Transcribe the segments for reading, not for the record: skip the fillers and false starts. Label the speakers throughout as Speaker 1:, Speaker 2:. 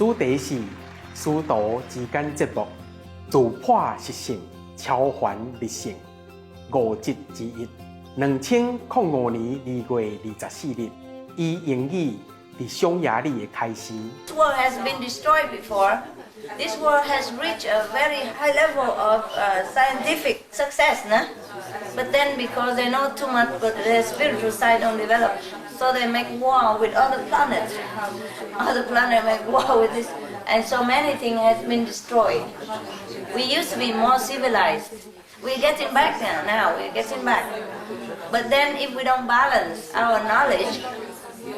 Speaker 1: 主题是师徒之间节目，自破习性，超凡立性，5集之一，2005年2月24日，以英语伫匈牙利的开始。
Speaker 2: This world has been destroyed before. This world has reached a very high level of scientific success, no? But then because they know too much, but their spiritual side don't develop, so they make war with other planets. Other planets make war with this, and so many things has been destroyed. We used to be more civilized. We're getting back now, we're getting back. But then if we don't balance our knowledge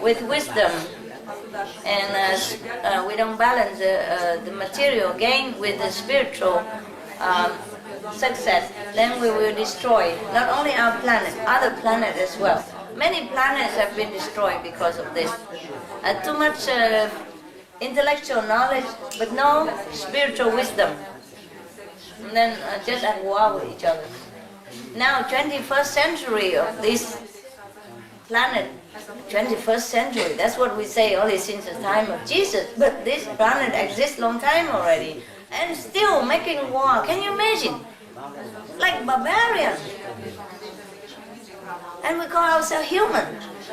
Speaker 2: with wisdom, and we don't balance the material gain with the spiritual success, then we will destroy not only our planet, other planets as well. Many planets have been destroyed because of this. Too much intellectual knowledge, but no spiritual wisdom. And then just at war with each other. Now, 21st century of this planet, 21st century, that's what we say only since the time of Jesus. But this planet exists long time already, and still making war. Can you imagine? Like barbarians. And we call ourselves human.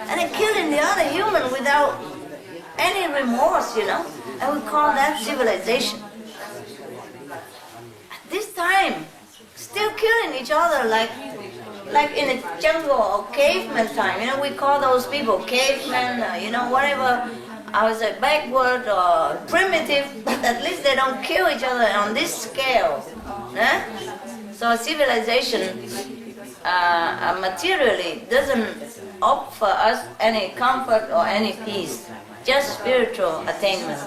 Speaker 2: And they're killing the other human without any remorse, you know. And we call that civilization. At this time, still killing each other like in a jungle or caveman time. You know, we call those people cavemen, you know, whatever. I was like backward or primitive, but at least they don't kill each other on this scale. Eh? So civilization materially doesn't offer us any comfort or any peace, just spiritual attainment.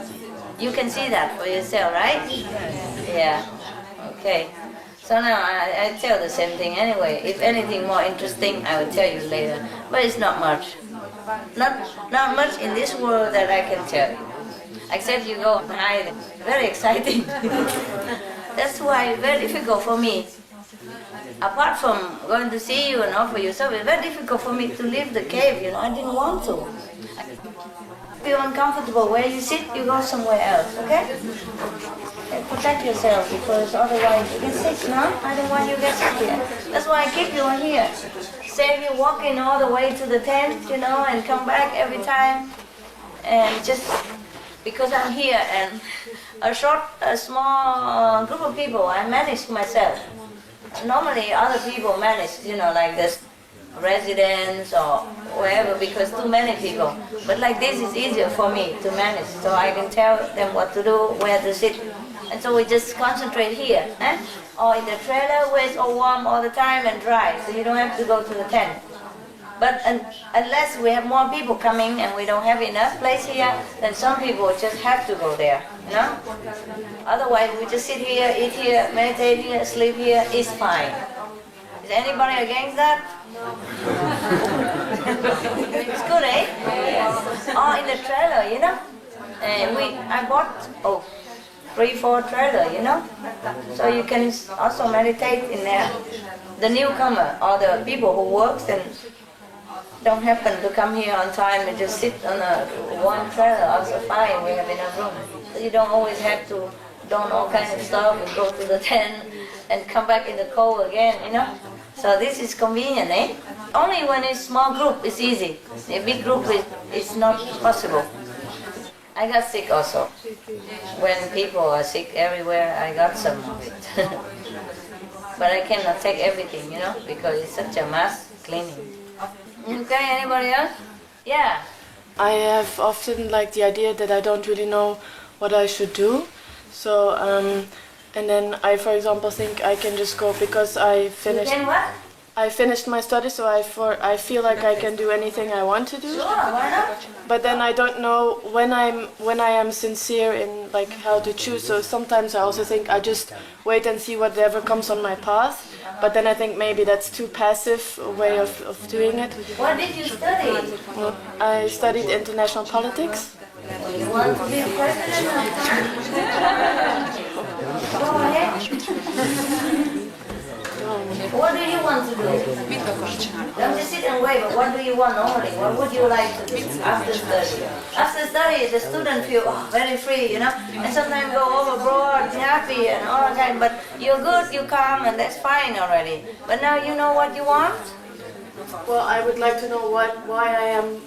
Speaker 2: You can see that for yourself, right? Yeah. Okay. So now I tell the same thing anyway. If anything more interesting, I will tell you later. But it's not much. Not much in this world that I can tell you. Except you go hide. Very exciting. That's why it's very difficult for me. Apart from going to see you and offer you service, it's very difficult for me to leave the cave, you know. I didn't want to. If you're uncomfortable where you sit, you go somewhere else, okay? And protect yourself, because otherwise you get sick, no? I don't want you to get sick here. That's why I keep you here. Save you walking all the way to the tent, you know, and come back every time. And just because I'm here and a small group of people, I manage myself. Normally other people manage, you know, like this residents or wherever, because too many people. But like this is easier for me to manage, so I can tell them what to do, where to sit. And so we just concentrate here, eh? Or in the trailer where it's all warm all the time and dry, so you don't have to go to the tent. But unless we have more people coming and we don't have enough place here, then some people just have to go there, you know? Otherwise we just sit here, eat here, meditate here, sleep here, it's fine. Is anybody against that? It's good, eh? Oh, in the trailer, you know? And I bought 3-4 trailer, you know? So you can also meditate in there. The newcomer or the people who works and don't happen to come here on time and just sit on one trailer, also fine, we have enough room. So you don't always have to don all kinds of stuff and go to the tent and come back in the cold again, you know? So this is convenient, eh? Only when it's small group, it's easy. A big group, it's not possible. I got sick also. When people are sick everywhere, I got some of it. But I cannot take everything, you know, because it's such a mass cleaning. Okay, anybody else? Yeah.
Speaker 3: I have often like the idea that I don't really know what I should do. So, and then I, for example, think I can just go because I finished.
Speaker 2: You can what?
Speaker 3: I finished my studies, so I feel like I can do anything I want to do.
Speaker 2: Sure, why not?
Speaker 3: But then I don't know when I am sincere in like how to choose. So sometimes I also think I just wait and see whatever comes on my path. But then I think maybe that's too passive a way of doing it.
Speaker 2: What did you study?
Speaker 3: I studied international politics.
Speaker 2: You want to be president? Go ahead. What do you want to do? Don't just sit different way, but what do you want normally? What would you like to do after study? After study, the student feel very free, you know, and sometimes go overboard, happy and all that kind, but you're good, you calm, and that's fine already. But now you know what you want?
Speaker 3: Well, I would like to know why I am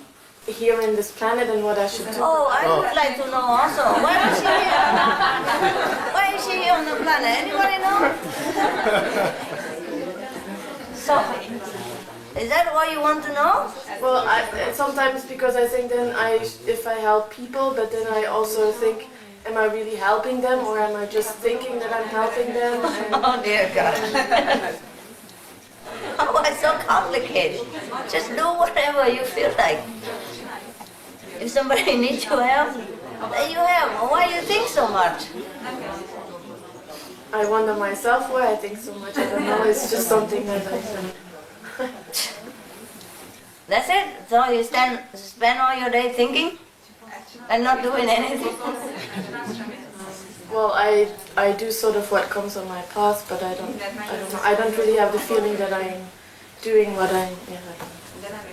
Speaker 3: here in this planet and what I should do.
Speaker 2: Oh, I would like to know also. Why is she here? Why is she here on the planet? Anybody know? So, is that what you want to know?
Speaker 3: Well, sometimes because I think then if I help people, but then I also think, am I really helping them, or am I just thinking that I'm helping them?
Speaker 2: Oh dear God. Oh, it's so complicated. Just do whatever you feel like. If somebody needs your help, then you help. Why do you think so much?
Speaker 3: I wonder myself why I think so much. I don't know, it's just something that I think.
Speaker 2: That's it? So you spend all your day thinking and not doing anything?
Speaker 3: Well, I do sort of what comes on my path, but I don't know. I don't really have the feeling that I'm doing what I. Yeah.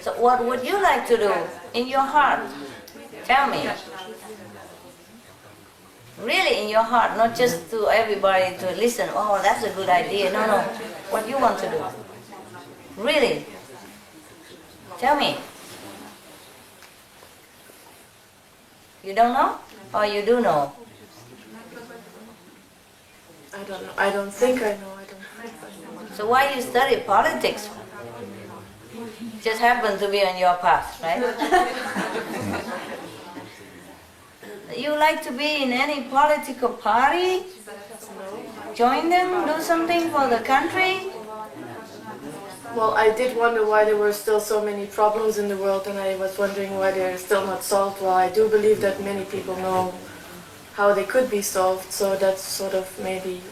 Speaker 2: So what would you like to do in your heart? Tell me. Really in your heart, not just to everybody to listen, oh, that's a good idea. No, no. What you want to do. Really. Tell me. You don't know? Or you do know?
Speaker 3: I don't know. I don't think I know. I don't think I know.
Speaker 2: So why you study politics? Just happen to be on your path, right? You like to be in any political party? Join them? Do something for the country?
Speaker 3: Well, I did wonder why there were still so many problems in the world, and I was wondering why they're still not solved. Well, I do believe that many people know how they could be solved, so that's sort of maybe...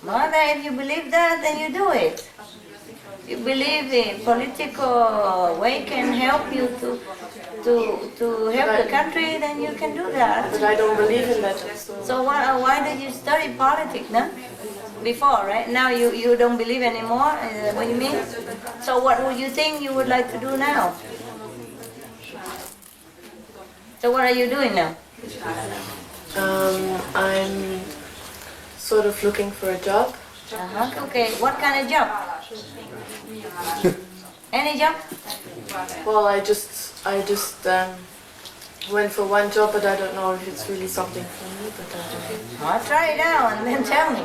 Speaker 2: Well, then if you believe that, then you do it. If you believe the political way can help you to help the country, then you can do that.
Speaker 3: But I don't believe in that.
Speaker 2: So why did you study politics, no? Before, right? Now you don't believe anymore? Is that what you mean? So what would you think you would like to do now? So what are you doing now?
Speaker 3: I'm sort of looking for a job.
Speaker 2: Okay, what kind of job? Any job?
Speaker 3: Well, I just went for one job, but I don't know if it's really something for me. But I don't know.
Speaker 2: I'll try it out and then tell me.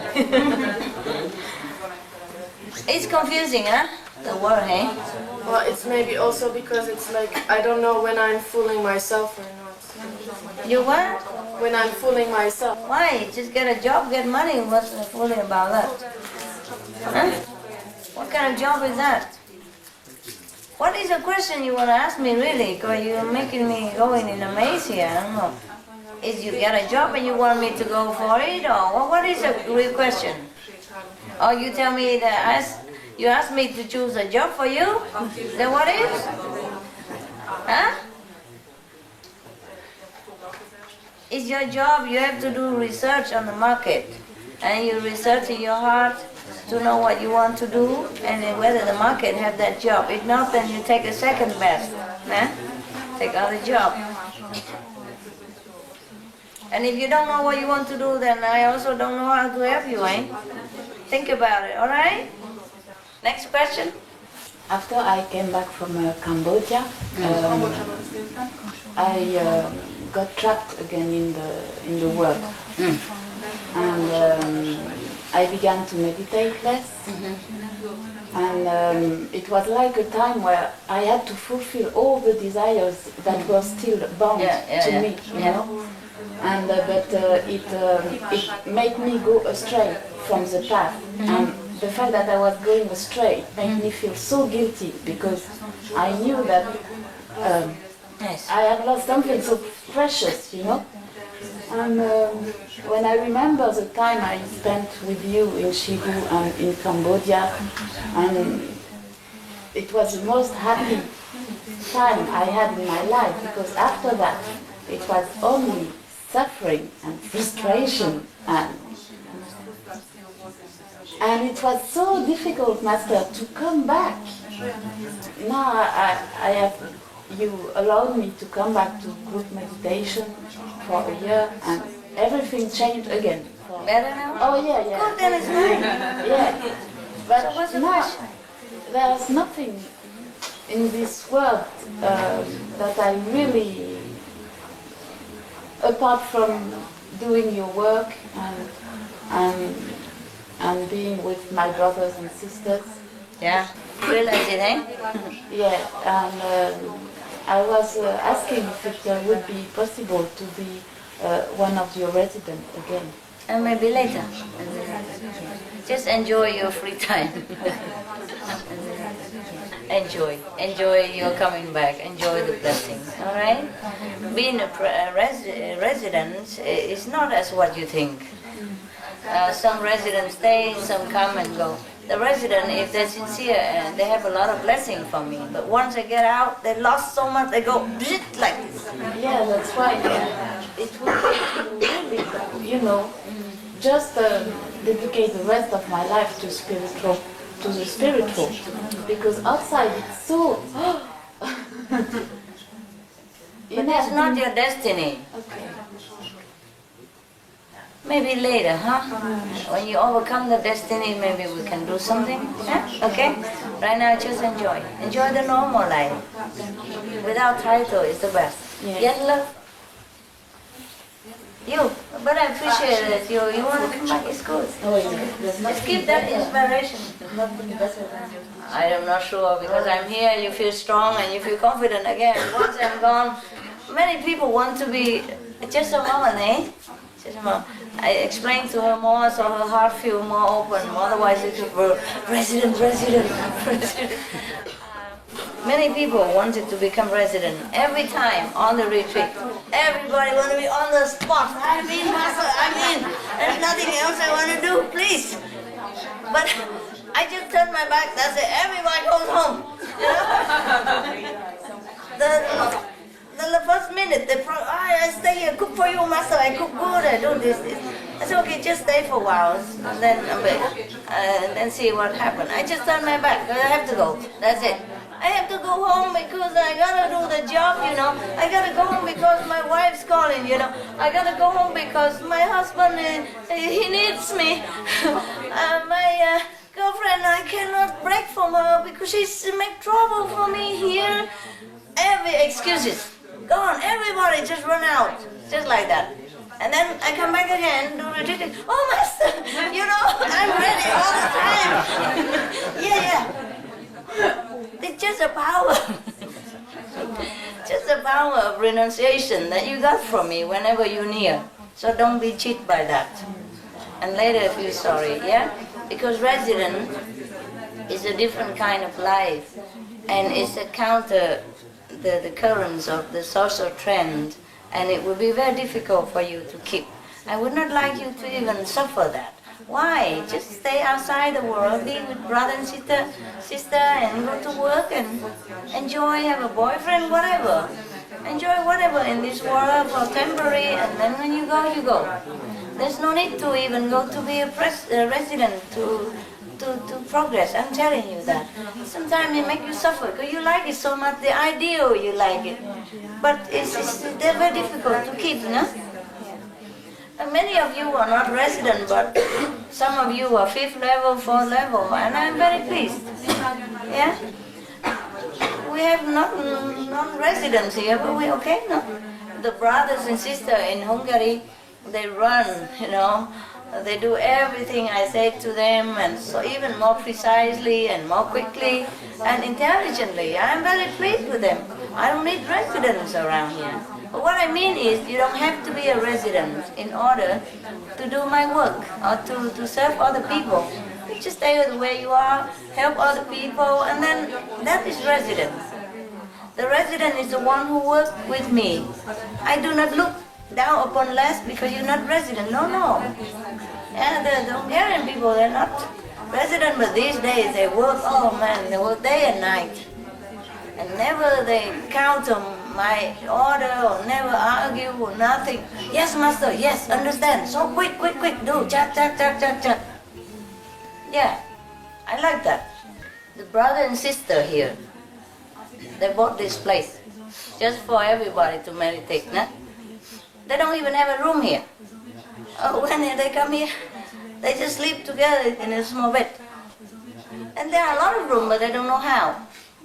Speaker 2: It's confusing, huh? The word, hey?
Speaker 3: Well, it's maybe also because it's like I don't know when I'm fooling myself or not.
Speaker 2: You what?
Speaker 3: When I'm fooling myself.
Speaker 2: Why? Just get a job, get money. What's the fooling about that? Huh? What kind of job is that? What is the question you want to ask me, really? Because you're making me going in a maze here. I don't know. Is you get a job and you want me to go for it, or what is the real question? Or you tell me that you ask me to choose a job for you? Then what is? Huh? It's your job. You have to do research on the market, and you research in your heart to know what you want to do and whether the market have that job. If not, then you take a second best. Huh? Take other job. And if you don't know what you want to do, then I also don't know how to help you, eh? Think about it, alright? Next question.
Speaker 4: After I came back from Cambodia, I got trapped again in the work. And I began to meditate less. And it was like a time where I had to fulfill all the desires that were still bound to me, you know. And but it made me go astray from the path. And the fact that I was going astray made me feel so guilty, because I knew that I had lost something so precious, you know. And when I remember the time I spent with you in Shigu and in Cambodia, and it was the most happy time I had in my life, because after that it was only suffering and frustration and And it was so difficult, Master, to come back. Now I have, you allowed me to come back to group meditation for a year, and everything changed again.
Speaker 2: Better now?
Speaker 4: Oh yeah, yeah.
Speaker 2: Good, then it's fine.
Speaker 4: Yeah. But
Speaker 2: So what's the
Speaker 4: now,
Speaker 2: question?
Speaker 4: there's nothing in this world that I really, apart from doing your work and being with my brothers and sisters.
Speaker 2: Yeah. Realize it, eh?
Speaker 4: Yeah, and I was asking if it would be possible to be one of your residents again.
Speaker 2: And maybe later. Just enjoy your free time. Enjoy your coming back. Enjoy the blessings. All right. Being a resident is not as what you think. Some residents stay, some come and go. The resident, if they're sincere, they have a lot of blessing from me. But once they get out, they lost so much, they go like this.
Speaker 4: Yeah, that's why it would be really, you know, just dedicate the rest of my life to the spiritual, because outside it's so.
Speaker 2: But that's not your destiny.
Speaker 4: Okay.
Speaker 2: Maybe later, huh? When you overcome the destiny, maybe we can do something. Yeah? Okay? Right now, just enjoy. Enjoy the normal life. Without title is the best.
Speaker 4: Yeah.
Speaker 2: Yes, love? You. But I appreciate that you want to come back. It's good. Just keep that inspiration. I am not sure, because I'm here, you feel strong and you feel confident again. Once I'm gone, many people want to be just a moment, eh? Just a moment. I explained to her more, so her heart feel more open. Otherwise, it would be resident. Many people wanted to become resident every time on the retreat. Everybody want to be on the spot. I mean, Master, there's nothing else I want to do, please. But I just turn my back, that's it. Everybody goes home. You know? The first minute, I stay here, cook for you, Master, I cook good, I do this. I said, okay, just stay for a while, and then see what happens. I just turn my back, I have to go, that's it. I have to go home because I gotta do the job, you know. I gotta go home because my wife's calling, you know. I gotta go home because my husband, he needs me. My girlfriend, I cannot break from her because she's make trouble for me here. Every excuses. Go on, everybody just run out, just like that. And then I come back again, do retreat. Oh, Master, you know, I'm ready all the time. Yeah. It's just a power. Just the power of renunciation that you got from me whenever you're near. So don't be cheated by that. And later feel sorry, yeah? Because resident is a different kind of life. And it's a counter the currents of the social trend, and it would be very difficult for you to keep. I would not like you to even suffer that. Why? Just stay outside the world, be with brother and sister, and go to work and enjoy, have a boyfriend, whatever. Enjoy whatever in this world for temporary, and then when you go, you go. There's no need to even go to be a resident to progress. I'm telling you that. Sometimes it makes you suffer because you like it so much, the ideal you like it. But they're very difficult to keep, no? And many of you are not resident, but some of you are 5th level, 4th level, and I'm very pleased. Yeah? We have non-residents here, but we're okay, no? The brothers and sisters in Hungary, they run, you know. They do everything I say to them, and so even more precisely and more quickly and intelligently. I'm very pleased with them. I don't need residents around here. But what I mean is, you don't have to be a resident in order to do my work or to serve other people. You just stay where you are, help other people, and then that is residence. The resident is the one who works with me. I do not look down upon less because you're not resident. No. And the Hungarian people, they're not resident, but these days they work, oh man, they work day and night. And never they count on my order or never argue or nothing. Yes, Master, yes, understand. So quick, do, chat. Yeah, I like that. The brother and sister here, they bought this place just for everybody to meditate. No? They don't even have a room here. When they come here, they just sleep together in a small bed. And there are a lot of rooms, but they don't know how.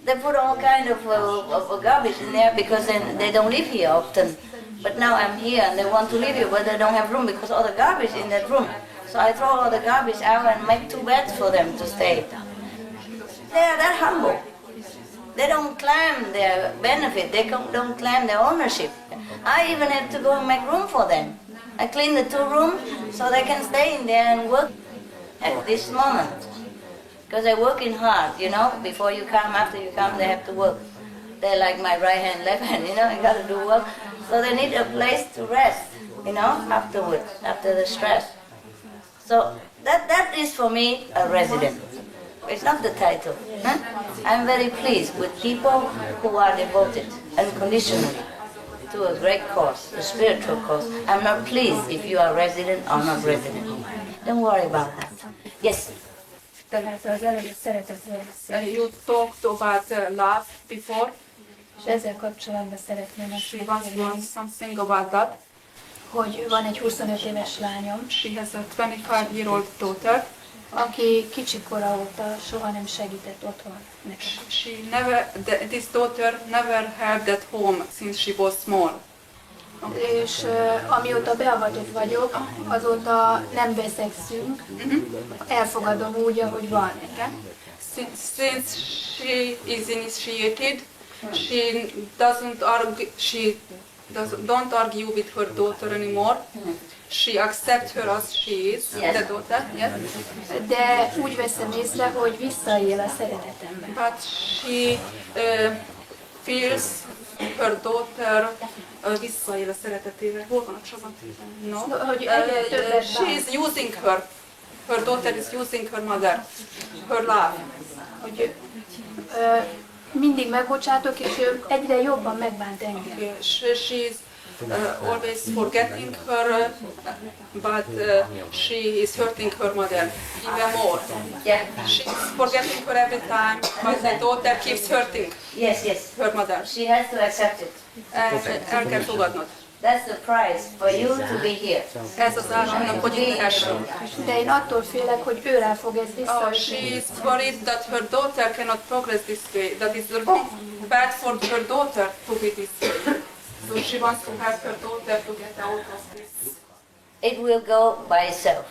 Speaker 2: They put all kind of garbage in there because they don't live here often. But now I'm here and they want to live here, but they don't have room because all the garbage in that room. So I throw all the garbage out and make 2 beds for them to stay. They are that humble. They don't claim their benefit. They don't claim their ownership. I even have to go and make room for them. I clean the 2 rooms so they can stay in there and work at this moment. Because they're working hard, you know. Before you come, after you come, they have to work. They're like my right hand, left hand, you know. You got to do work. So they need a place to rest, you know, afterwards, after the stress. So that is for me a resident. It's not the title. Huh? I'm very pleased with people who are devoted unconditionally to a great cause, a spiritual cause. I'm not pleased if you are resident or not resident. Don't worry about that. Yes.
Speaker 5: You talked about love before.
Speaker 6: És ezzel kapcsolatban szeretném azt
Speaker 5: She wants to know something about that.
Speaker 6: hogy van egy 25 éves lányom,
Speaker 5: She has a 25-year-old daughter.
Speaker 6: aki kicsikora óta soha nem segített otthon nekem.
Speaker 5: This daughter never helped at home since she was small.
Speaker 6: És amióta beavatott vagyok, azóta nem veszekszünk, elfogadom úgy, ahogy van.
Speaker 5: Since she is initiated, don't argue with her daughter anymore. She accepts her as she is,
Speaker 2: Yes.
Speaker 5: the daughter. Yes.
Speaker 6: De úgy veszem észre, hogy visszaél a szeretetemben.
Speaker 5: But she feels her daughter visszaél a szeretetével. Hol van a Csaba? No.
Speaker 6: Hogy egyre többet
Speaker 5: She is using her. Her daughter is using her mother. Her love.
Speaker 6: hogy mindig megbocsátok, és ő egyre jobban megbánt engem.
Speaker 5: She is always forgetting her, but she is hurting her mother even more.
Speaker 2: Yeah.
Speaker 5: She is forgetting her every time, but the daughter keeps hurting
Speaker 2: Yes, yes.
Speaker 5: her mother.
Speaker 2: She has to accept it.
Speaker 5: El kell fogadnod.
Speaker 2: That's the price for you to be here.
Speaker 5: Ez az áramnak, hogy itt lehessünk.
Speaker 6: De én attól félek, hogy ő rá fog ez
Speaker 5: She is worried that her daughter cannot progress this way. That is bad for her daughter to be this way. So she wants to help her daughter to get out of this.
Speaker 2: It will go by itself.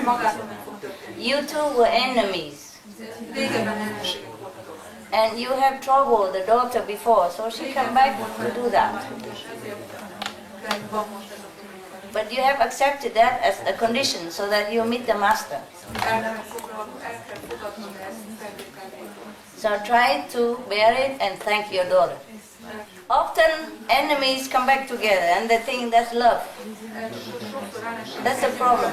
Speaker 5: Magától nem fog történni.
Speaker 2: You two were enemies.
Speaker 5: Régebben ellenségek voltatok.
Speaker 2: And you have troubled the daughter before, so she come back to do that. But you have accepted that as a condition so that you meet the master. So try to bear it and thank your daughter. Often enemies come back together and they think that's love. That's the problem.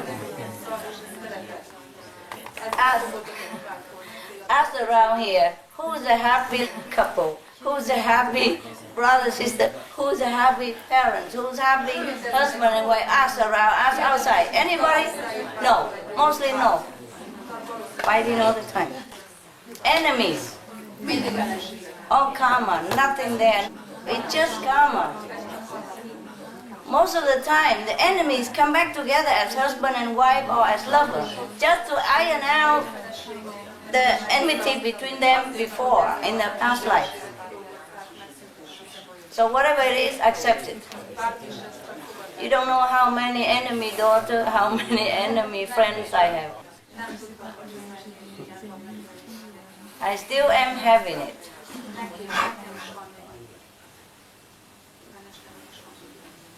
Speaker 2: Ask around here, who's a happy couple? Who's a happy brother, sister? Who's a happy parent? Who's happy husband and wife? Ask around, ask outside. Anybody? No. Mostly no. Fighting all the time. Enemies. All karma, nothing there. It's just karma. Most of the time, the enemies come back together as husband and wife or as lovers, just to iron out the enmity between them before, in the past life. So whatever it is, accept it. You don't know how many enemy daughters, how many enemy friends I have. I still am having it.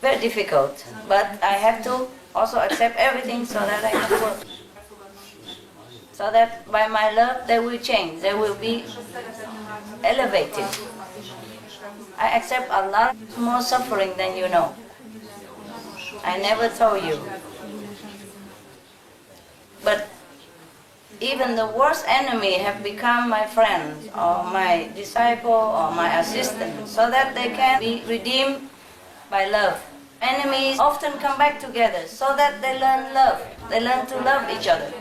Speaker 2: Very difficult, but I have to also accept everything so that I can work. So that by my love they will change, they will be elevated. I accept a lot more suffering than you know. I never told you. But even the worst enemy have become my friends or my disciple or my assistant so that they can be redeemed by love. Enemies often come back together so that they learn love. They learn to love each other.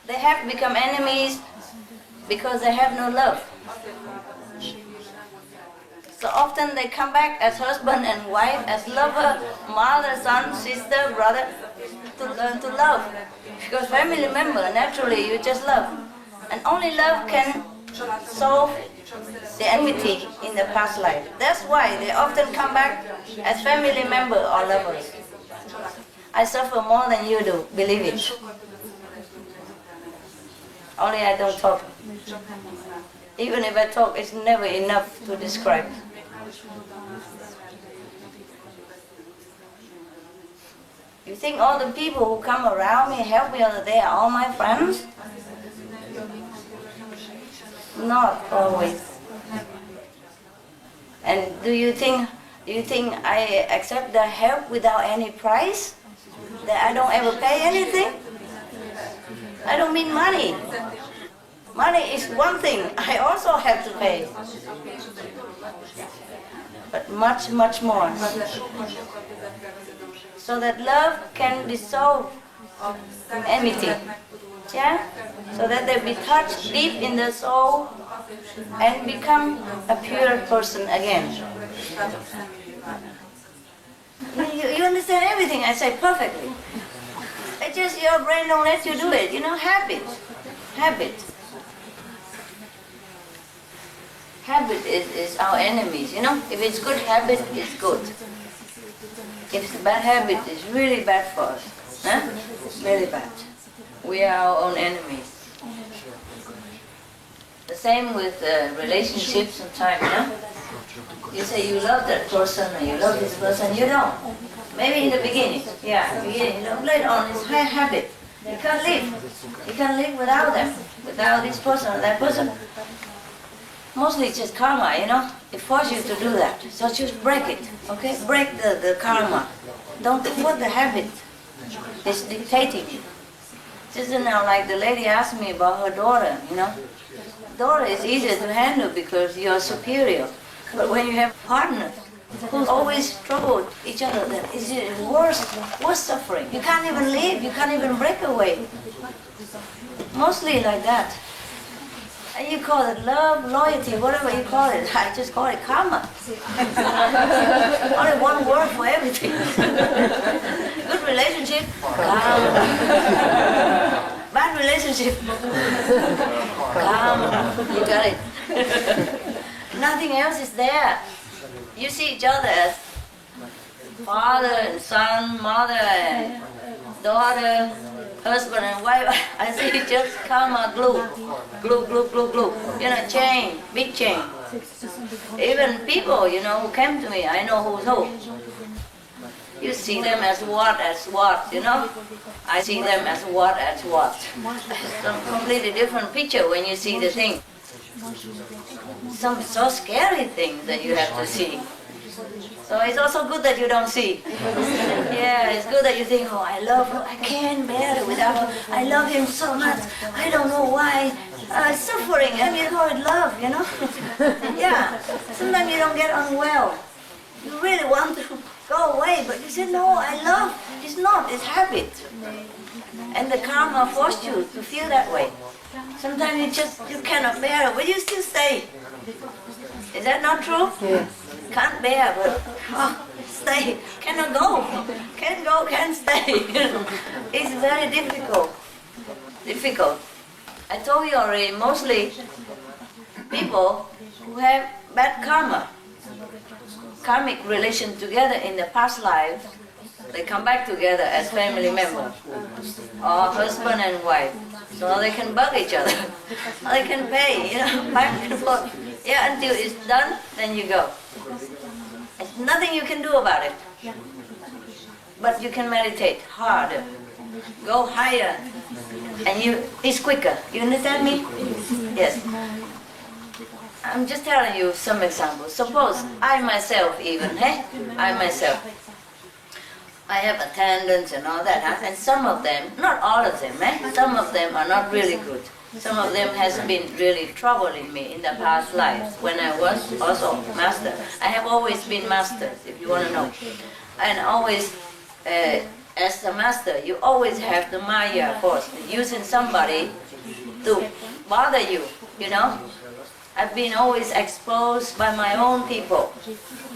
Speaker 2: They have become enemies because they have no love. So often they come back as husband and wife, as lover, mother, son, sister, brother, to learn to love. Because family member, naturally you just love. And only love can solve the enmity in the past life. That's why they often come back as family member or lovers. I suffer more than you do, believe it. Only I don't talk. Even if I talk, it's never enough to describe. You think all the people who come around me, help me, they are all my friends? Not always. And do you think I accept their help without any price? That I don't ever pay anything? I don't mean money. Money is one thing, I also have to pay. But much, much more. So that love can dissolve enmity. Yeah? So that they be touched deep in the soul and become a pure person again. You understand everything I say perfectly. It's just your brain don't let you do it. You know, habit. Habit. Habit is our enemies, you know. If it's good habit, it's good. If it's a bad habit, it's really bad for us. Huh? Really bad. We are our own enemies. The same with relationships and time, you know. You say you love that person or you love this person, you don't. Maybe in the beginning, yeah, beginning, you know, later on it's a habit. You can't live. You can't live without them, without this person or that person. Mostly it's just karma, you know. It forces you to do that. So just break it, okay? Break the karma. Don't do what the habit is dictating. Just now, like the lady asked me about her daughter, you know. Daughter is easier to handle because you're superior. But when you have partners who always trouble each other, then it's worse suffering. You can't even live, you can't even break away. Mostly like that. And you call it love, loyalty, whatever you call it. I just call it karma. Only one word for everything. Good relationship, karma. Bad relationship, karma. You got it. Nothing else is there. You see each other as father and son, mother and daughter, husband and wife. I see just karma glue. Glue, glue, glue, glue. You know, chain, big chain. Even people, you know, who came to me, I know who's who. You see them as what, you know? I see them as what. It's a completely different picture when you see the thing. Some so scary things that you have to see. So it's also good that you don't see. Yeah, it's good that you think, oh, I love him, I can't bear it without him. I love him so much, I don't know why. Suffering, and you call it love, you know? Yeah, sometimes you don't get unwell. You really want to go away, but you say, no, I love. It's not, it's habit. And the karma forced you to feel that way. Sometimes you cannot bear it, but you still stay. Is that not true? Yeah. Can't bear, but stay. Cannot go. Can't go, can't stay. It's very difficult. Difficult. I told you already, mostly people who have bad karma, karmic relation together in the past life, they come back together as family members, or husband and wife. So they can bug each other. They can pay, you know, back and forth. Yeah, until it's done, then you go. There's nothing you can do about it. But you can meditate harder, go higher, and it's quicker. You understand me? Yes. I'm just telling you some examples. Suppose I myself even, I have attendants and all that, huh? And some of them, not all of them, some of them are not really good. Some of them has been really troubling me in the past lives when I was also master. I have always been master, if you want to know. And always as a master, you always have the Maya force, using somebody to bother you, you know. I've been always exposed by my own people,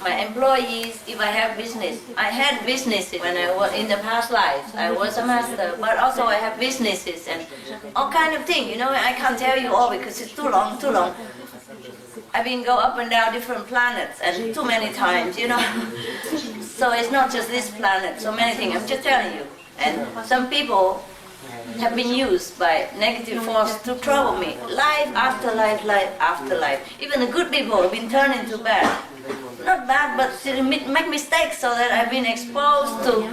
Speaker 2: my employees, if I have business. I had businesses when I was in the past lives. I was a master, but also I have businesses and all kind of things, you know. I can't tell you all because it's too long, too long. I've been go up and down different planets and too many times, you know. So it's not just this planet, so many things, I'm just telling you. And some people have been used by negative force to trouble me. Life after life, life after life. Even the good people have been turned into bad. Not bad, but make mistakes so that I've been exposed to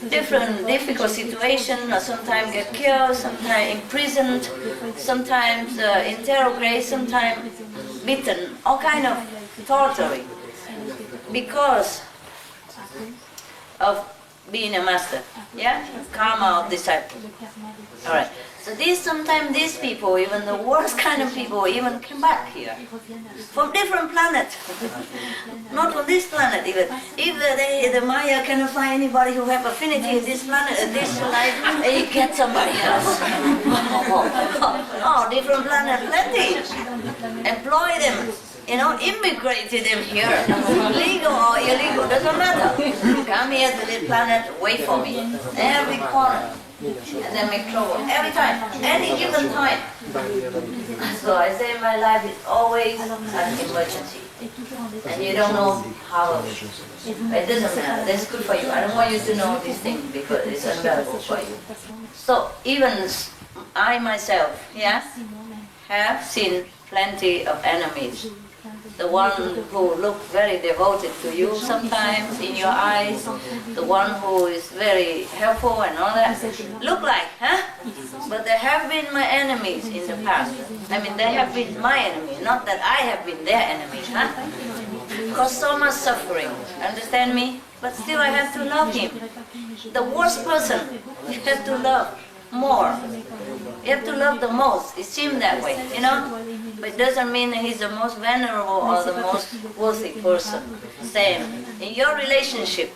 Speaker 2: different difficult situations, or sometimes get killed, sometimes imprisoned, sometimes interrogated, sometimes beaten, all kind of torturing. Because of being a master, yeah? Karma of disciple. All right. So sometimes these people, even the worst kind of people, even come back here from different planets, not from this planet even. If the Maya cannot find anybody who have affinity in this planet, this life, they get somebody else. Oh, different planet, plenty. Employ them. You know, immigrated them here, legal or illegal, doesn't matter. Come here to this planet, wait for me, every corner, and then make trouble, every time, any given time. So I say my life is always an emergency, and you don't know how, it doesn't matter, that's good for you. I don't want you to know these things because it's unbearable for you. So even I myself, yeah, have seen plenty of enemies. The one who look very devoted to you sometimes in your eyes, the one who is very helpful and all that, look like, huh? But they have been my enemies in the past. I mean, they have been my enemies, not that I have been their enemies, huh? Caused so much suffering, understand me? But still I have to love him. The worst person, you have to love more. You have to love the most. It seems that way, you know? But it doesn't mean that he's the most venerable or the most worthy person. Same. In your relationship,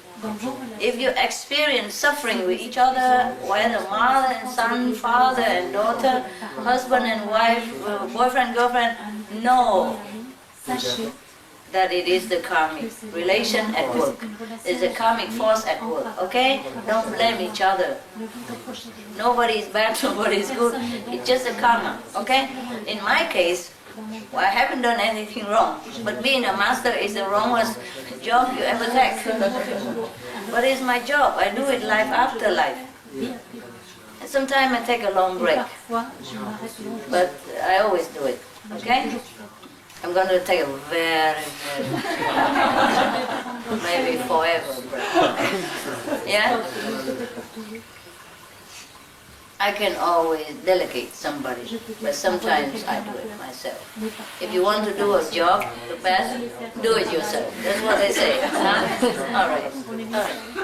Speaker 2: if you experience suffering with each other, whether mother and son, father and daughter, husband and wife, boyfriend, girlfriend, know that it is the karmic relation at work. It's a karmic force at work, okay? Don't blame each other. Nobody is bad, nobody is good. It's just a karma, okay? In my case, well, I haven't done anything wrong, but being a master is the wrongest job you ever take. But it's my job, I do it life after life. And sometimes I take a long break, but I always do it, okay? I'm going to take a very maybe forever break. Yeah? I can always delegate somebody, but sometimes I do it myself. If you want to do a job the best, do it yourself. That's what they say. Huh? All right.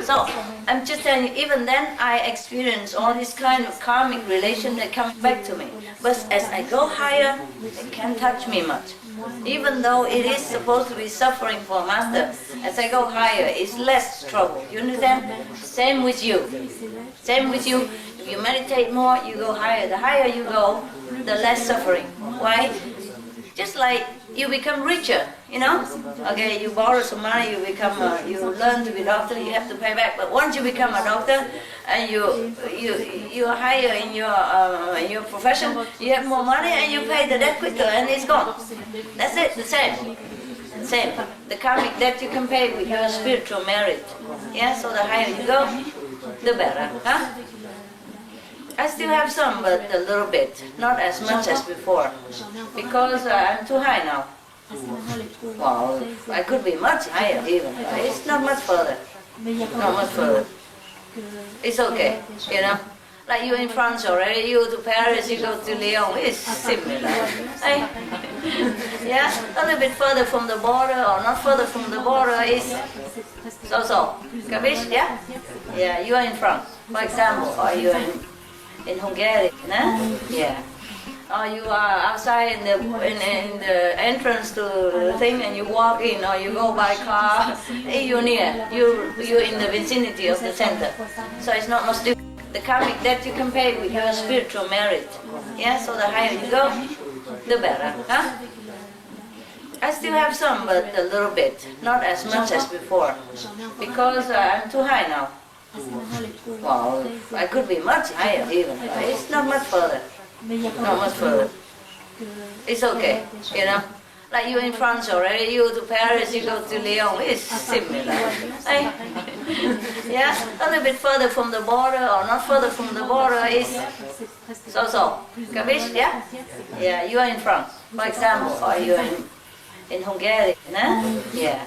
Speaker 2: So I'm just telling you, even then I experience all this kind of karmic relation that comes back to me. But as I go higher, it can't touch me much. Even though it is supposed to be suffering for a master, as I go higher, it's less trouble. You understand? Same with you. Same with you. If you meditate more, you go higher. The higher you go, the less suffering. Why? Just like you become richer, you know? Okay, you borrow some money, you learn to be a doctor, you have to pay back. But once you become a doctor and you're higher in your profession, you have more money and you pay the debt quicker and it's gone. That's it, the same. Same. The karmic debt you can pay with your spiritual merit. Yeah, so the higher you go, the better. Huh? I still have some, but a little bit, not as much as before, because I'm too high now. Well, I could be much higher even, but it's not much further. Not much further. It's okay, you know. Like you in France already, you go to Paris, you go to Lyon, it's similar. Hey? Yeah, a little bit further from the border or not further from the border is so. Capiche? Yeah? Yeah, you are in France, for example, or you are in Hungary, no? Yeah. or you are outside in the entrance to the thing and you walk in, or you go by car, you're near, you're in the vicinity of the center. So it's not much different. The karmic debt you can pay with your spiritual merit. Yeah, so the higher you go, the better. Huh? I still have some, but a little bit, not as much as before, because I'm too high now. Well, I could be much higher even, but it's not much further. Not much further. It's okay, you know. Like you in France already, you go to Paris, you go to Lyon, it's similar. Hey? Yeah, a little bit further from the border or not further from the border is so. Capiche? Yeah? Yeah, you are in France, for example, or you are in Hungary, no? Yeah.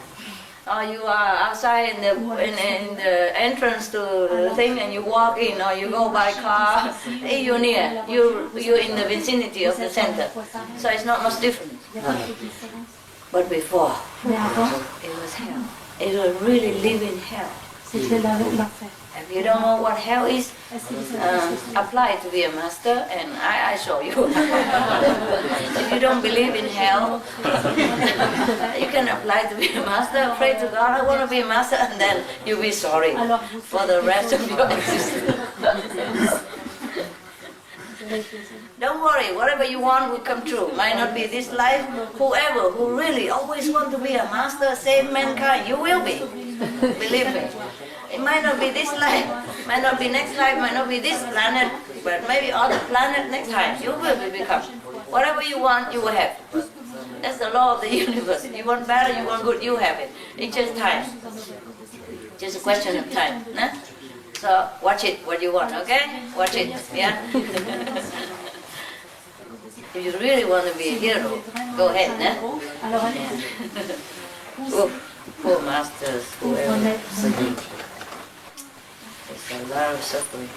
Speaker 2: Or you are outside in the entrance to the thing and you walk in, or you go by car, you're near, you're in the vicinity of the center. So it's not much different. But before, it was hell. It was really living hell. If you don't know what hell is, apply to be a master and I show you. If you don't believe in hell, you can apply to be a master, pray to God, I want to be a master, and then you'll be sorry for the rest of your existence. Don't worry, whatever you want will come true. Might not be this life, whoever who really always want to be a master, save mankind, you will be. Believe me. It might not be this life, might not be next life, might not be this planet, but maybe other planet next time. You will become. Whatever you want, you will have. That's the law of the universe. You want better, you want good, you have it. It's just time. Just a question of time. Nah? So watch it, what you want, okay? Watch it, yeah? If you really want to be a hero, go ahead, nah? Poor masters, whoever. It's a lot of suffering.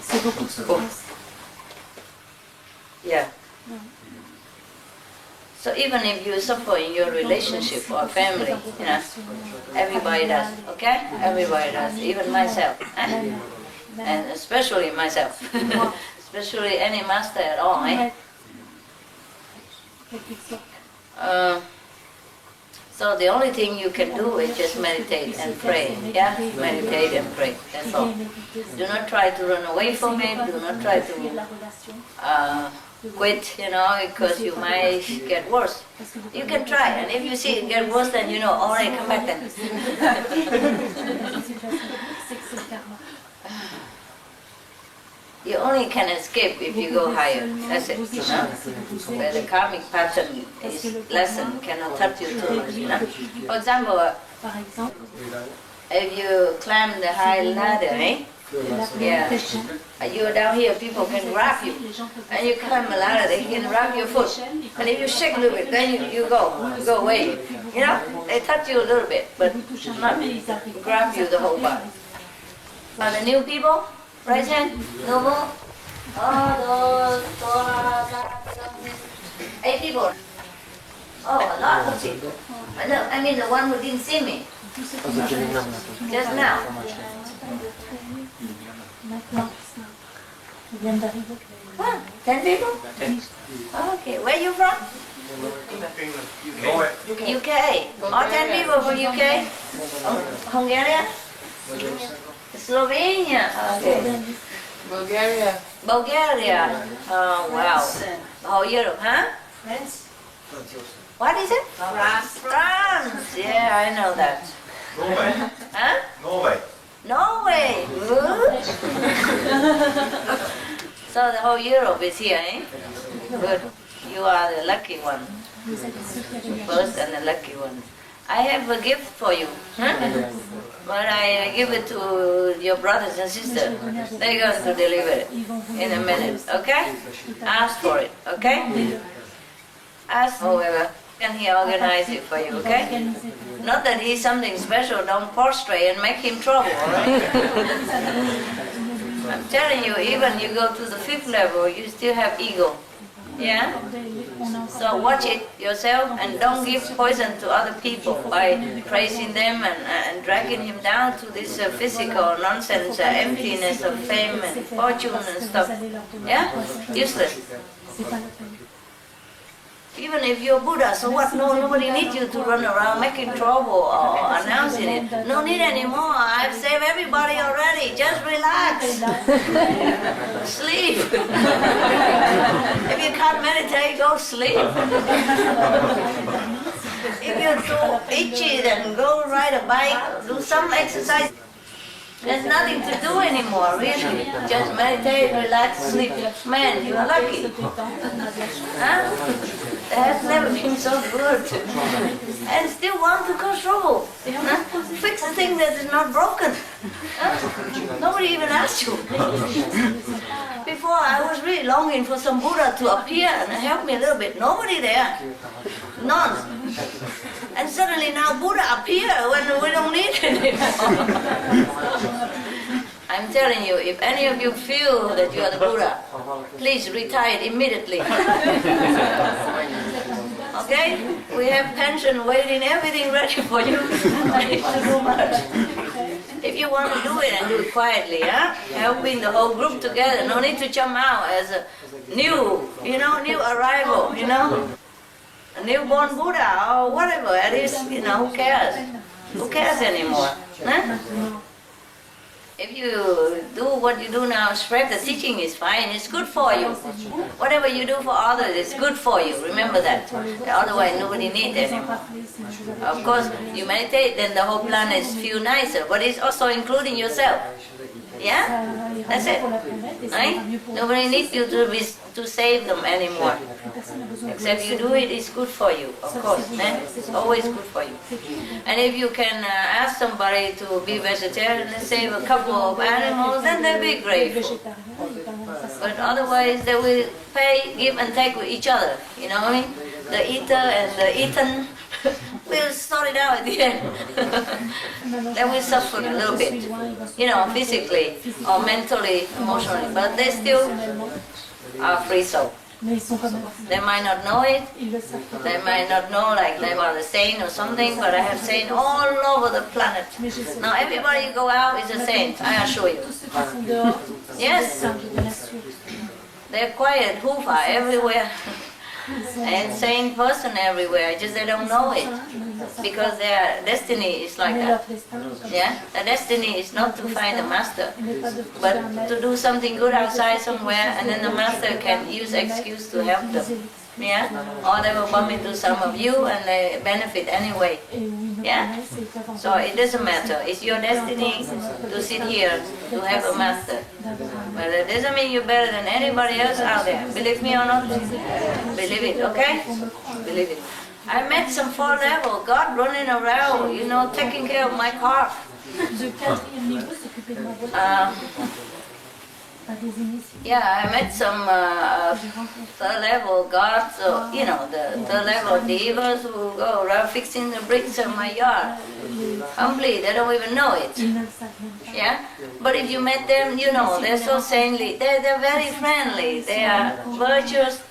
Speaker 2: Yeah. So even if you suffer in your relationship or family, you know, everybody does, okay? Everybody does, even myself. Eh? And especially myself. Especially any master at all, eh? So the only thing you can do is just meditate and pray, yeah? Meditate and pray, that's all. Do not try to run away from it, do not try to quit, you know, because you might get worse. You can try, and if you see it get worse, then you know, all right, come back then. You only can escape if you go higher. That's it, you know. Where the karmic pattern is lessened, cannot touch you too much, you know. For example, if you climb the high ladder, eh? Yeah. You're down here, people can grab you. And you climb a ladder, they can grab your foot. And if you shake a little bit, then you go away. You know, they touch you a little bit, but not grab you the whole body. Are the new people? Raise hand, noble. Oh, 8 people. Oh, a lot of people. I mean the one who didn't see me. Just now. 10 people? Okay, where are you from? UK. All 10 people from UK? Hungary? Slovenia. Okay. Bulgaria. Oh, wow. Whole Europe, huh? France. What is it? France. France. Yeah, I know that.
Speaker 7: Norway.
Speaker 2: Huh?
Speaker 7: Norway.
Speaker 2: Norway. Good. So the whole Europe is here, eh? Good. You are the lucky one. First and the lucky one. I have a gift for you. Huh? But I give it to your brothers and sisters. They're going to deliver it in a minute, okay? Ask for it, okay? Ask whoever, and he organize it for you, okay? Not that he's something special, don't prostrate and make him trouble, alright? I'm telling you, even you go to the 5th level, you still have ego. Yeah? So watch it yourself and don't give poison to other people by praising them and dragging him down to this physical nonsense, emptiness of fame and fortune and stuff. Yeah? Useless. Even if you're Buddha, so what? No, nobody needs you to run around making trouble or announcing it. No need anymore. I've saved everybody already. Just relax. Sleep. If you can't meditate, go sleep. If you're too itchy, then go ride a bike, do some exercise. There's nothing to do anymore, really. Just meditate, relax, sleep. Man, you are lucky. Huh? It has never been so good. And still want to cause trouble. Huh? Fix the thing that is not broken. Huh? Nobody even asked you. Before, I was really longing for some Buddha to appear and help me a little bit. Nobody there. None. And suddenly now Buddha appear when we don't need it anymore. I'm telling you, if any of you feel that you are the Buddha, please retire immediately. Okay? We have pension waiting, everything ready for you. Ready to do much. If you want to do it, and do it quietly, huh? Helping the whole group together. No need to jump out as a new arrival, a newborn Buddha or whatever it is, who cares? Who cares anymore? Huh? If you do what you do now, spread the teaching is fine, it's good for you. Whatever you do for others is good for you, remember that. Otherwise nobody needs it anymore. Of course, you meditate, then the whole planet feels nicer, but it's also including yourself. Yeah? That's it. Right? Nobody needs you to save them anymore. Except you do it, it's good for you, of course. It's always good for you. And if you can ask somebody to be vegetarian and save a couple of animals, then they'll be grateful. But otherwise, they will pay, give and take with each other. You know what I mean? The eater and the eaten will sort it out at the end. They will suffer a little bit, physically or mentally, emotionally, but they still are free soul. They might not know it, they might not know like they are the saint or something, but I have saints all over the planet. Now everybody you go out is a saint, I assure you. Yes, they're quiet, hufa everywhere. And sane person everywhere, just they don't know it. Because their destiny is like that. Yeah? The destiny is not to find a master, but to do something good outside somewhere, and then the master can use excuse to help them. Yeah? Or they will bump into some of you and they benefit anyway. Yeah? So it doesn't matter. It's your destiny to sit here to have a master. But it doesn't mean you're better than anybody else out there. Believe me or not? Believe it, okay? Believe it. I met some 4-level God running around, taking care of my car. Yeah, I met some 3rd-level gods, the 3rd-level divas who go around fixing the bricks of my yard. Humbly, they don't even know it. Yeah? But if you met them, they're so saintly. They're very friendly. They are virtuous.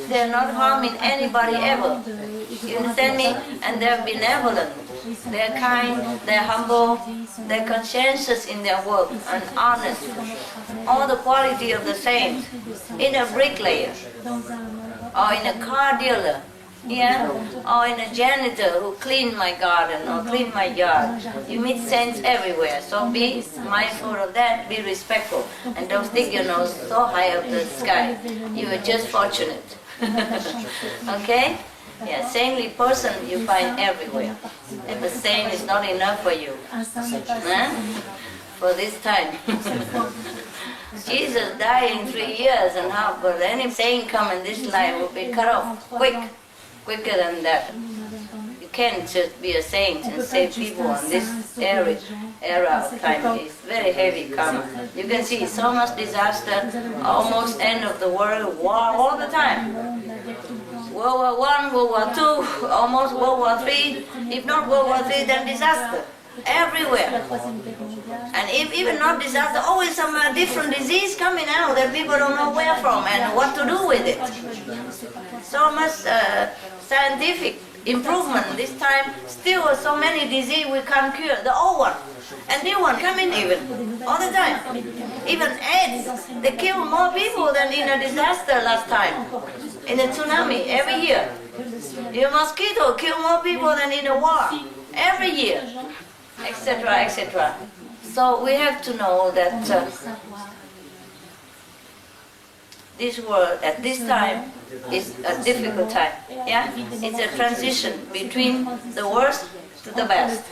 Speaker 2: They're not harming anybody ever. You understand me? And they're benevolent. They're kind, they're humble, they're conscientious in their work and honest. All the quality of the saint in a bricklayer or in a car dealer, or in a janitor who cleaned my garden or cleaned my yard. You meet saints everywhere, so be mindful of that, be respectful, and don't stick your nose so high up the sky. You are just fortunate. Okay? Yeah, saintly person you find everywhere. If a saint is not enough for you, for this time. Jesus died in 3 years and how, but any saint come in this life will be cut off quicker than that. You can't just be a saint and save people in this era of time. It's very heavy karma. You can see so much disaster, almost end of the world, war all the time. World War I, World War II, almost World War III. If not World War III, then disaster. Everywhere. And if even not disaster, always some different disease coming out that people don't know where from and what to do with it. So much scientific improvement this time. Still so many disease we can't cure. The old one and new one coming even all the time. Even AIDS, they killed more people than in a disaster last time. in the tsunami every year. The mosquito kill more people than in a war every year, etc., etc. So we have to know that this world at this time is a difficult time. Yeah, it's a transition between the worst to the best.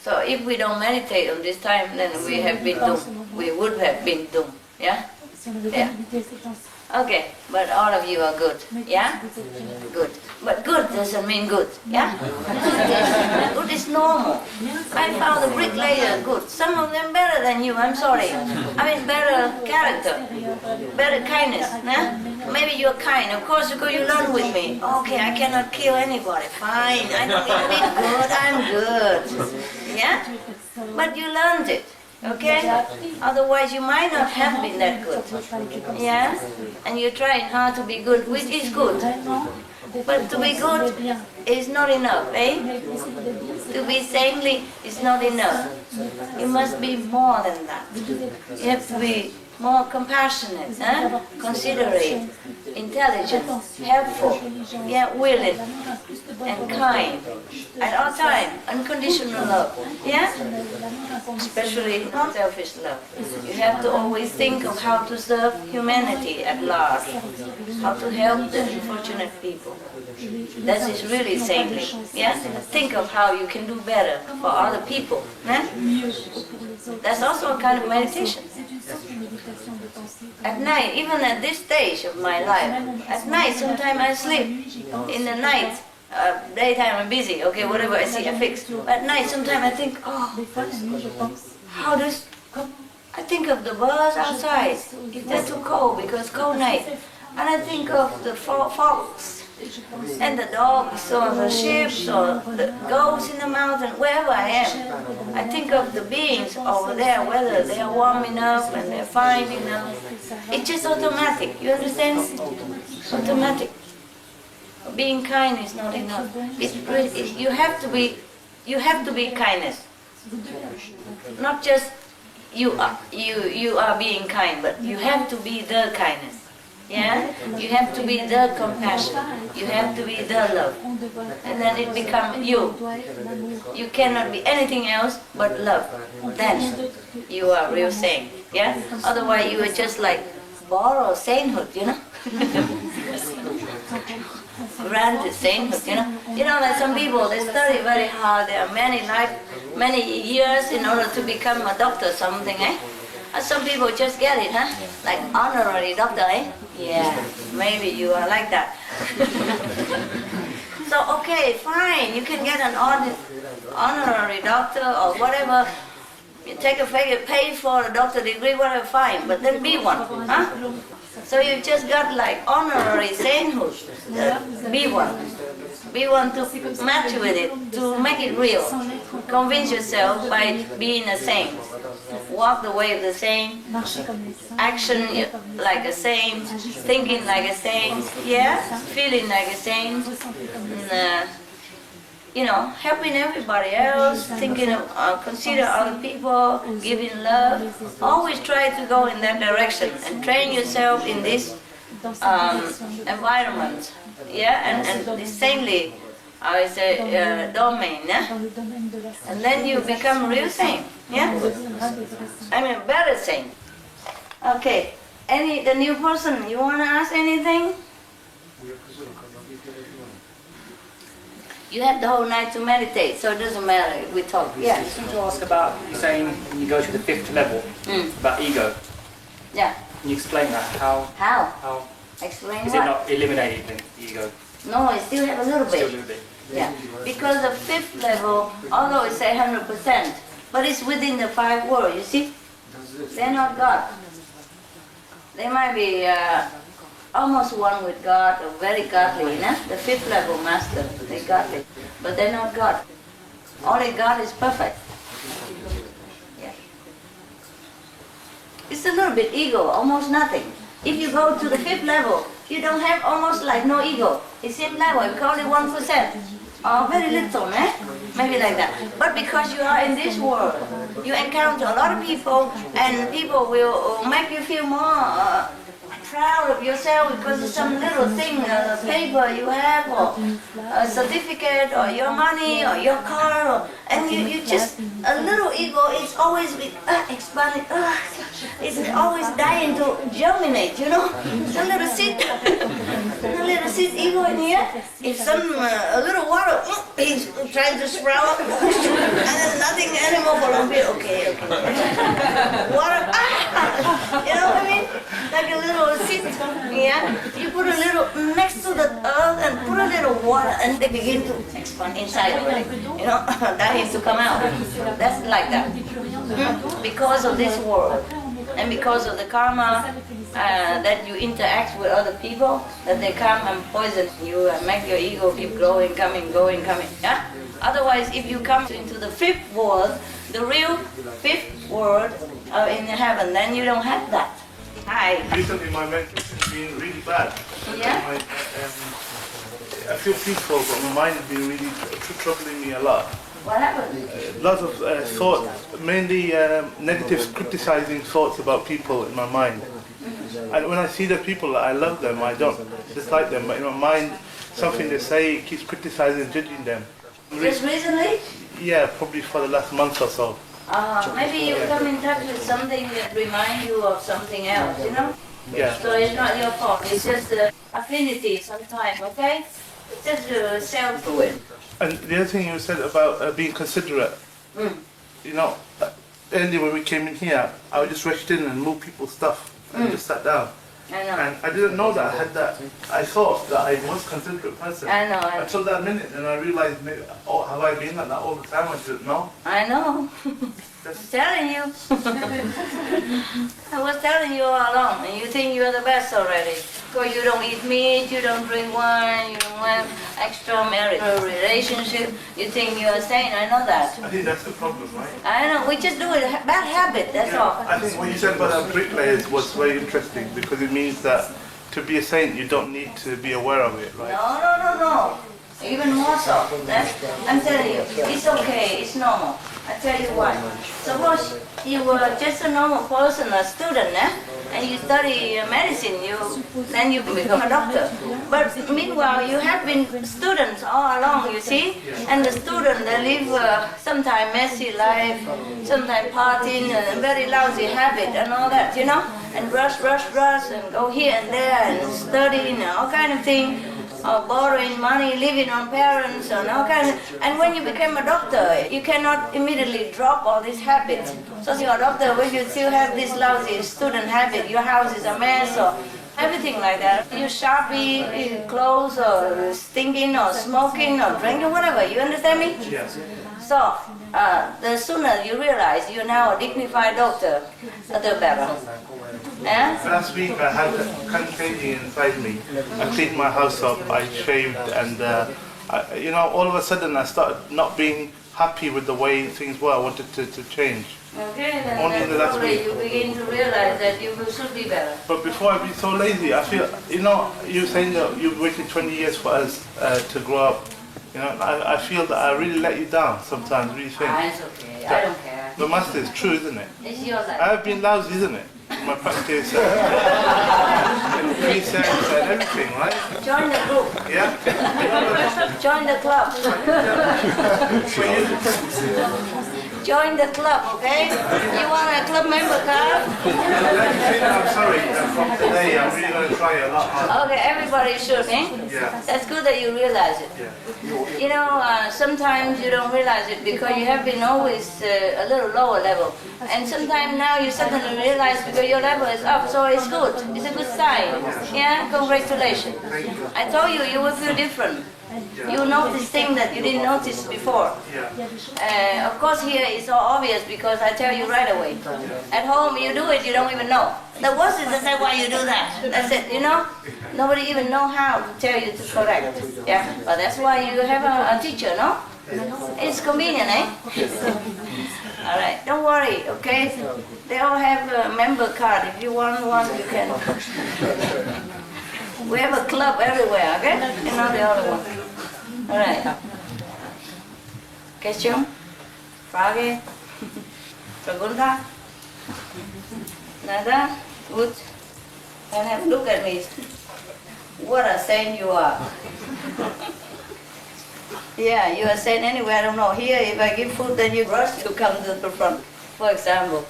Speaker 2: So if we don't meditate on this time, then we have been doomed. We would have been doomed. Yeah? Yeah. Okay, but all of you are good. Yeah? Good. But good doesn't mean good. Yeah? Good is normal. I found the bricklayer good. Some of them better than you, I'm sorry. I mean better character, better kindness. Yeah? Maybe you're kind, of course, because you learn with me. Okay, I cannot kill anybody. Fine, I don't need to be good, I'm good. Yeah? But you learned it. Okay? Otherwise you might not have been that good. Yeah? And you're trying hard to be good, which is good. But to be good is not enough, eh? To be saintly is not enough. You must be more than that. You have to be more compassionate, considerate, intelligent, helpful, yeah, willing, and kind. At all times, unconditional love, yeah? Especially not selfish love. You have to always think of how to serve humanity at large, how to help the unfortunate people. That is really saintly, yeah? Think of how you can do better for other people, yeah? That's also a kind of meditation. At night, even at this stage of my life, at night sometimes I sleep. In the night, daytime I'm busy, okay, whatever I see I fix. But at night sometimes I think, oh, how does... I think of the birds outside, if they're too cold because cold night. And I think of the fox and the dogs or the sheep or the goats in the mountain, wherever I am. I think of the beings over there, whether they are warm enough and they're fine enough. It's just automatic, you understand? Automatic. Being kind is not enough. You have to be kindness. Not just you are being kind, but you have to be the kindness. Yeah? You have to be the compassion. You have to be the love. And then it becomes you. You cannot be anything else but love. Then you are real saint. Yeah? Otherwise you are just like borrowed sainthood, you know? Granted sainthood, you know? You know, like some people, they study very hard. There are many years in order to become a doctor or something, eh? And some people just get it, huh? Like honorary doctor, eh? Yeah, maybe you are like that. So, okay, fine, you can get an honorary doctor or whatever. You take a pay for a doctor degree, whatever, fine, but then be one, huh? So you just got like honorary sainthood. Be one. Be one to match with it, to make it real. Convince yourself by being a saint. Walk the way of the saint, action like a saint, thinking like a saint, yeah, feeling like a saint, you know, helping everybody else, thinking of, consider other people, giving love. Always try to go in that direction and train yourself in this environment, yeah, and this saintly, I would say, domain, yeah? And then you become real saint, yeah? I mean, better saint. Okay, the new person, you want to ask anything? You have the whole night to meditate, so it doesn't matter if we talk. Yeah.
Speaker 7: I just want to ask about, you saying when you go to the 5th level, about ego.
Speaker 2: Yeah.
Speaker 7: Can you explain that? How?
Speaker 2: How? Explain
Speaker 7: is
Speaker 2: what?
Speaker 7: It not eliminated, the ego?
Speaker 2: No, it still have a little bit.
Speaker 7: Still a little bit.
Speaker 2: Yeah, because the 5th level, although it's 100%, but it's within the 5 worlds, you see? They're not God. They might be almost one with God, or very godly, you know? The 5th level master, they're godly, but they're not God. Only God is perfect. Yeah. It's a little bit ego, almost nothing. If you go to the 5th level, you don't have almost like no ego. It's same level, it's only 1%. or very little, eh? Maybe like that. But because you are in this world, you encounter a lot of people, and people will make you feel more proud of yourself because of some little thing, a paper you have, or a certificate, or your money, or your car, and you just, a little ego is always expanding, it's always dying to germinate, you know? The little seed ego in here, if a little water is trying to sprout, and then nothing anymore for a bit, okay. Water, you know what I mean? Like a little seed, yeah? You put a little next to the earth and put a little water, and they begin to expand inside already, you know? Dying to come out. That's like that. Because of this world, and because of the karma that you interact with other people, that they come and poison you and make your ego keep growing, coming, yeah? Otherwise, if you come into the fifth world, the real fifth world in heaven, then you don't have that. Hi.
Speaker 8: Recently my mental has been really bad.
Speaker 2: Yeah?
Speaker 8: I feel peaceful, but my mind has been really troubling me a lot.
Speaker 2: What happened?
Speaker 8: Lots of thoughts, mainly negative, criticizing thoughts about people in my mind. And when I see the people, I love them, I don't dislike them, but in my mind, something they say keeps criticizing, judging them.
Speaker 2: Just recently?
Speaker 8: Yeah, probably for the last month or so.
Speaker 2: Maybe you come in touch with something that reminds you of something else, you know?
Speaker 8: Yeah.
Speaker 2: So it's not your fault, it's just affinity sometimes, okay? It's just self-doing.
Speaker 8: And the other thing you said about being considerate, you know, earlier when we came in here, I just rushed in and moved people's stuff and just sat down.
Speaker 2: I know.
Speaker 8: And I didn't know that I had that. I thought that I was a considerate person.
Speaker 2: I know.
Speaker 8: Until that minute, and I realized, maybe, oh, have I been like that all the time? I didn't know.
Speaker 2: I know. I'm telling you. I was telling you all along, and you think you're the best already. Because you don't eat meat, you don't drink wine, you don't have extramarital relationship. You think you're a saint, I know that.
Speaker 8: I think that's the problem, right?
Speaker 2: I know, we just do it, bad habit, that's all.
Speaker 8: I think what you said about our bricklayers was very interesting because it means that to be a saint, you don't need to be aware of it, right?
Speaker 2: No. Even more so. I'm telling you, it's okay, it's normal. I tell you why. Suppose you were just a normal person, a student, and you study medicine, then you become a doctor. But meanwhile, you have been students all along, you see? And the student, they live sometimes messy life, sometimes partying, and very lousy habit and all that, you know? And rush, and go here and there, and studying, and all kind of things. Or borrowing money, living on parents, and all kinds of, and when you become a doctor, you cannot immediately drop all these habits. So you're a doctor when you still have this lousy student habit, your house is a mess, or everything like that. You sharpie clothes, or stinking, or smoking, or drinking, whatever. You understand me?
Speaker 8: Yes.
Speaker 2: So, the sooner you realize you're now a dignified doctor, the better. Yeah?
Speaker 8: Last week I had contagion inside me. I cleaned my house up, I shaved, and you know, all of a sudden I started not being happy with the way things were. I wanted to change.
Speaker 2: Okay, then
Speaker 8: Only in the last
Speaker 2: probably
Speaker 8: week.
Speaker 2: you begin to realize that you should be better.
Speaker 8: But before I'd be so lazy, I feel, you know, you're saying that you've waited 20 years for us to grow up. You know, I feel that I really let you down sometimes, really think.
Speaker 2: It's okay, I don't care.
Speaker 8: The master is true, isn't it?
Speaker 2: It's your life.
Speaker 8: I have been lousy, isn't it? My practice, precepts and everything, right?
Speaker 2: Join the group.
Speaker 8: Yeah?
Speaker 2: Join the club. Join the club, okay? You want a club member card?
Speaker 8: I'm sorry, from today I'm really going to try a lot harder.
Speaker 2: Okay, everybody should, eh?
Speaker 8: Yeah.
Speaker 2: That's good that you realize it.
Speaker 8: Yeah.
Speaker 2: You know, sometimes you don't realize it because you have been always a little lower level. And sometimes now you suddenly realize because your level is up, so it's good. It's a good sign. Yeah, congratulations. I told you, you will feel different. You notice things that you didn't notice before. Of course here it's so obvious because I tell you right away. At home you do it, you don't even know. The worst is to say why you do that. That's it, you know? Nobody even know how to tell you to correct. Yeah, but that's why you have a teacher, no? It's convenient, eh? Alright, don't worry, okay? They all have a member card. If you want one, you can. We have a club everywhere, okay? You know the other one. Alright. Question? Frage? Pregunta? Nada? Good. And have a look at me. What a saint you are. Yeah, you are saint anywhere, I don't know. Here, if I give food, then you rush to come to the front. For example.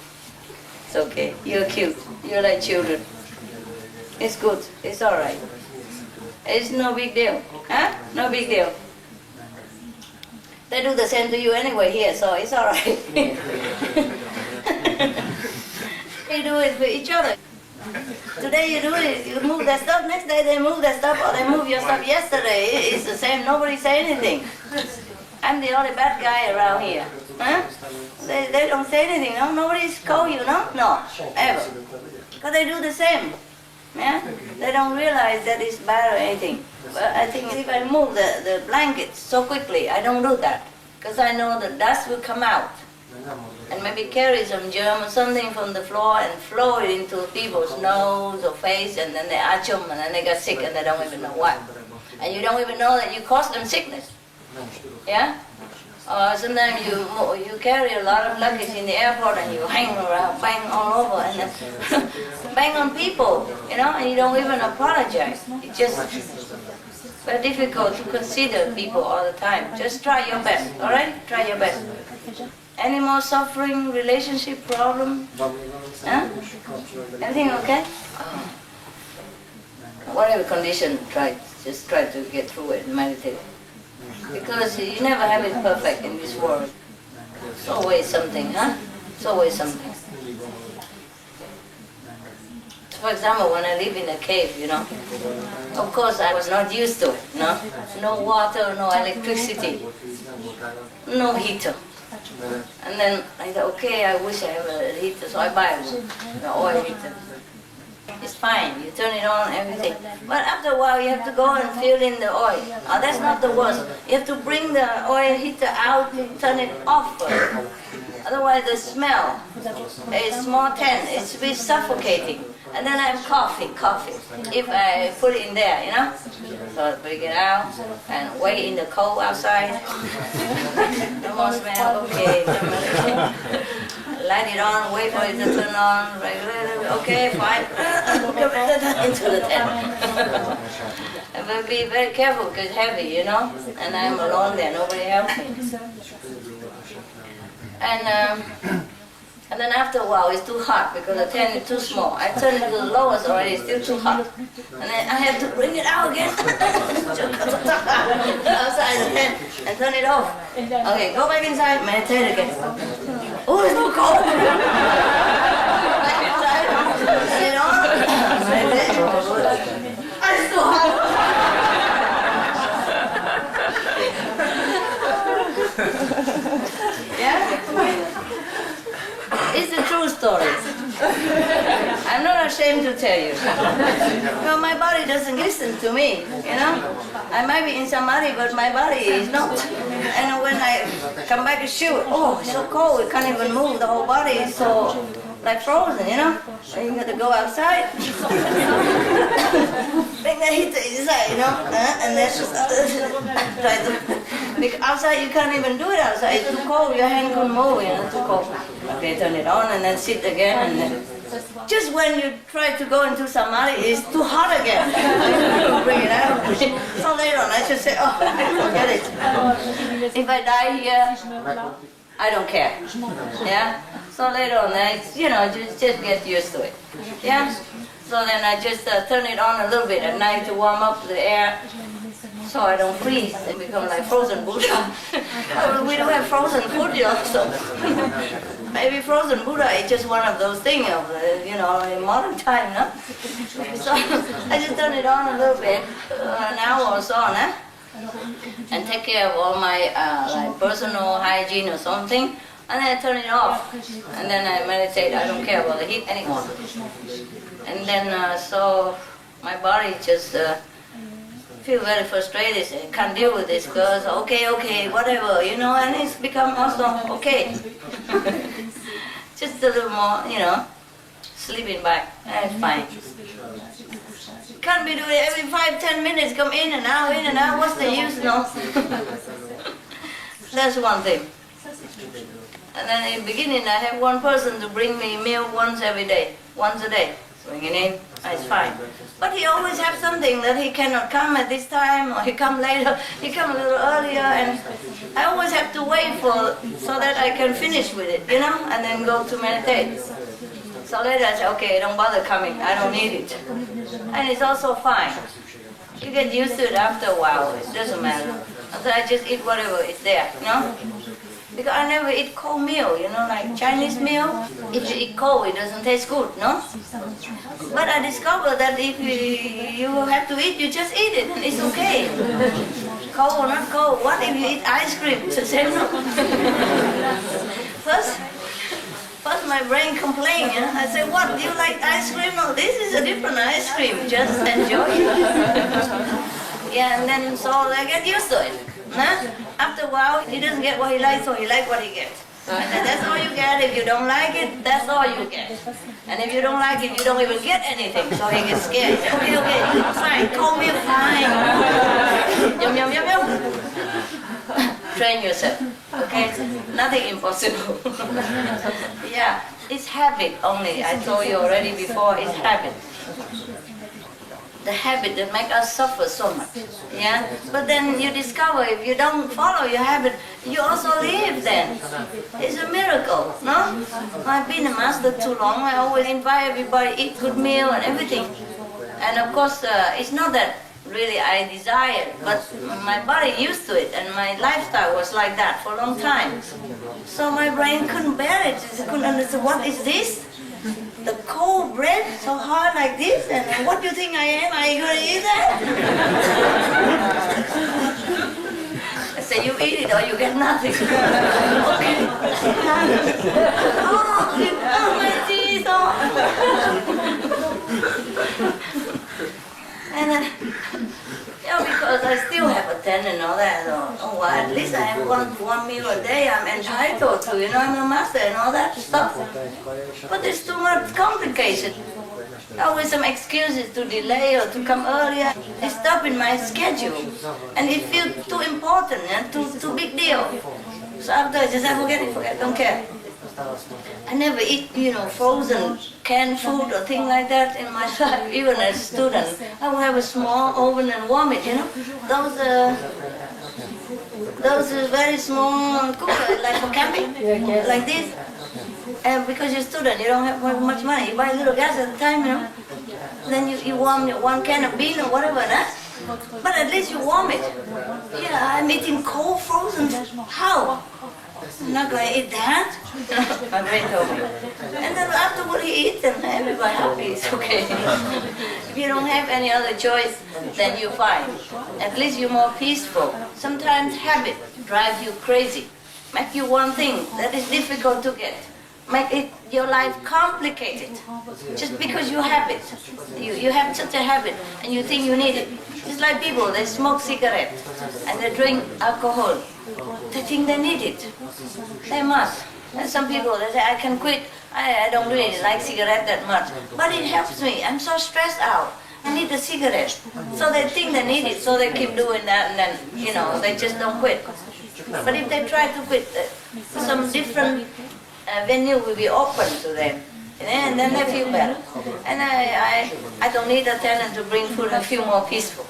Speaker 2: It's okay. You're cute. You're like children. It's good. It's all right. It's no big deal. Huh? No big deal. They do the same to you anyway here, so it's all right. They do it for each other. Today you do it, you move that stuff, next day they move that stuff, or they move your stuff yesterday. It's the same, nobody say anything. I'm the only bad guy around here. Huh? They don't say anything, no? Nobody scold you, no? No, ever. Because they do the same. Yeah? They don't realize that it's bad or anything. But I think if I move the blankets so quickly, I don't do that. Because I know the dust will come out. And maybe carry some germ or something from the floor and flow it into people's nose or face, and then they achum, and then they get sick and they don't even know why. And you don't even know that you caused them sickness. Yeah? Or sometimes you carry a lot of luggage in the airport and you hang around, bang all over, and then bang on people, you know, and you don't even apologize. It's just very difficult to consider people all the time. Just try your best, all right? Try your best. Any more suffering, relationship problem? Huh? Everything okay? Whatever condition, just try to get through it and meditate. Because you never have it perfect in this world. It's always something, huh? It's always something. For example, when I live in a cave, you know, of course I was not used to it, no? No water, no electricity, no heater. And then I thought, okay, I wish I have a heater, so I buy the oil heater. It's fine, you turn it on, everything. But after a while, you have to go and fill in the oil. Oh, that's not the worst. You have to bring the oil heater out, turn it off first. Otherwise, the smell is more tense, it's a bit suffocating. And then I have coffee, if I put it in there, you know? So I bring it out and wait in the cold outside. No more smell, okay. Light it on, wait for it to turn on, okay, fine. Into the tent. But be very careful because it's heavy, you know? And I'm alone there, nobody helps me. And then after a while, it's too hot because the tent is too small. I turn it to the lowest already, it's still too hot. And then I have to bring it out again. Outside the tent and turn it off. Okay, go back inside, meditate again. Oh, it's so cold. Back inside, turn it on, meditate. Oh, it's too hot. Yeah? It's a true story. I'm not ashamed to tell you. No, my body doesn't listen to me, you know? I might be in samadhi, but my body is not. And when I come back to shoot, oh, it's so cold, we can't even move, the whole body is so, like frozen, you know? So you got to go outside. Bring the heater inside, you know? And then try to... Because outside you can't even do it outside, it's too cold, your hand couldn't move, you know, it's too cold. Okay, turn it on and then sit again, and then just when you try to go into samadhi, it's too hot again. Bring it out. So later on, I just say, oh, forget it. If I die here, I don't care. Yeah. So later on, you know, just get used to it. Yeah. So then I just turn it on a little bit at night to warm up the air, so I don't freeze and become like frozen Buddha. We don't have frozen food, you know, so maybe frozen Buddha is just one of those things of, you know, in modern time, no? So I just turn it on a little bit, an hour or so, no? And take care of all my like personal hygiene or something, and then I turn it off, and then I meditate. I don't care about the heat anymore. And then so my body just feel very frustrated and can't deal with this because okay, whatever, you know, and it's become also okay. Just a little more, you know, sleeping back, and it's fine. Can't be doing it every 5-10 minutes, come in and out, what's the use, no? That's one thing. And then in the beginning, I have one person to bring me milk once every day, once a day. Bring it in, it's fine. But he always has something that he cannot come at this time, or he come later, he come a little earlier, and I always have to wait for, so that I can finish with it, you know, and then go to meditate. So later I say, okay, don't bother coming, I don't need it. And it's also fine. You get used to it after a while, it doesn't matter. So I just eat whatever is there, you know? Because I never eat cold meal, you know, like Chinese meal. If you eat cold, it doesn't taste good, no? But I discovered that if you have to eat, you just eat it, and it's okay. Cold or not cold, what if you eat ice cream? It's the same, no? First my brain complained, you know? I said, what, do you like ice cream? No, this is a different ice cream, just enjoy it. Yeah, and then so I get used to it. Huh? After a while, he doesn't get what he likes, so he likes what he gets. And then that's all you get. If you don't like it, that's all you get. And if you don't like it, you don't even get anything. So he gets scared. He says, okay, fine, call me fine. Yum, yum, yum, yum. Train yourself, okay? Nothing impossible. Yeah, it's habit only. I told you already before, it's habit. The habit that makes us suffer so much, yeah? But then you discover if you don't follow your habit, you also live then. It's a miracle, no? I've been a master too long. I always invite everybody to eat good meal and everything. And of course, it's not that really I desire, but my body used to it, and my lifestyle was like that for a long time. So my brain couldn't bear it. It couldn't understand, what is this? The cold bread, so hard like this, and what do you think I am? Are you going to eat that? I say, you eat it or you get nothing. Okay. Oh, my teeth. And then, because I still have a 10 and all that, well, at least I have one meal a day I'm entitled to, you know, I'm a master and all that stuff. But it's too much complicated. Always some excuses to delay or to come earlier. It's stopping my schedule. And it feels too important and too big deal. So after I just say, forget, don't care. I never eat, you know, frozen canned food or thing like that in my life, even as a student. I will have a small oven and warm it, you know. Those very small cookers, like for camping, like this. And because you're a student, you don't have much money. You buy a little gas at the time, you know. Then you warm one can of bean or whatever, that. But at least you warm it. Yeah, I'm eating cold frozen. How? I'm not going to eat that. My brain told me. And then afterward he eats and everybody happy, it's okay. If you don't have any other choice, then you're fine. At least you're more peaceful. Sometimes habit drives you crazy. Make you one thing that is difficult to get. Make it your life complicated. Just because you have it. You have such a habit and you think you need it. It's like people, they smoke cigarettes and they drink alcohol. They think they need it. They must. And some people, they say, I can quit. I don't really like cigarette that much. But it helps me. I'm so stressed out. I need a cigarette. So they think they need it, so they keep doing that, and then, you know, they just don't quit. But if they try to quit, some different venue will be open to them. And then they feel better. And I don't need a tenant to bring food. I feel more peaceful.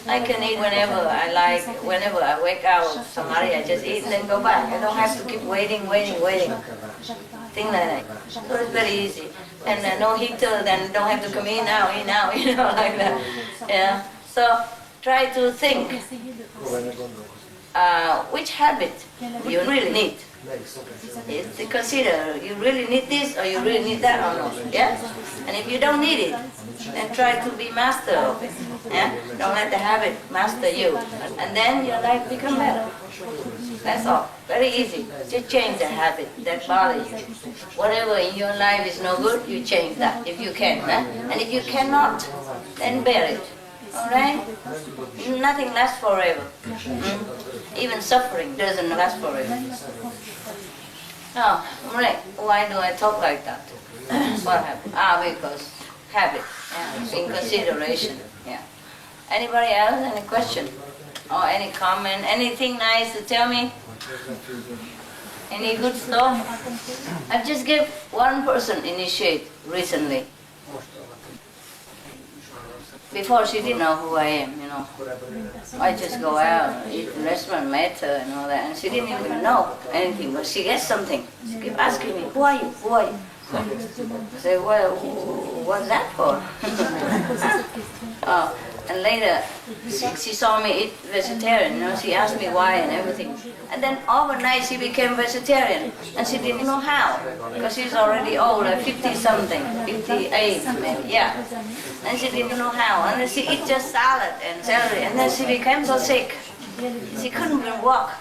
Speaker 2: I can eat whenever I like. Whenever I wake out of Somalia, I just eat and then go back. I don't have to keep waiting. Things like that. So it's very easy. And no heater, then don't have to come in now, you know, like that. Yeah. So try to think which habit you really need. To consider, you really need this or you really need that or not, yeah? And if you don't need it, then try to be master of it, yeah? Don't let the habit master you, and then your life become better. That's all, very easy. Just change the habit that bothers you. Whatever in your life is no good, you change that, if you can, and if you cannot, then bear it, all right? Nothing lasts forever. Even suffering doesn't last forever. Oh, right. Why do I talk like that? What happened? Because habit, yeah, in consideration. Yeah. Anybody else? Any question? Or any comment? Anything nice to tell me? Any good stuff? I've just give one person initiate recently. Before she didn't know who I am, you know. I just go out, eat restaurant, met her and all that, and she didn't even know anything, but she gets something. She keep asking me, who are you, who are you? I say, well, what's that for? And later, she saw me eat vegetarian, you know, she asked me why and everything. And then overnight she became vegetarian, and she didn't know how, because she's already old, like 50-something, 58 maybe, yeah. And she didn't know how, and then she eat just salad and celery, and then she became so sick. She couldn't even walk.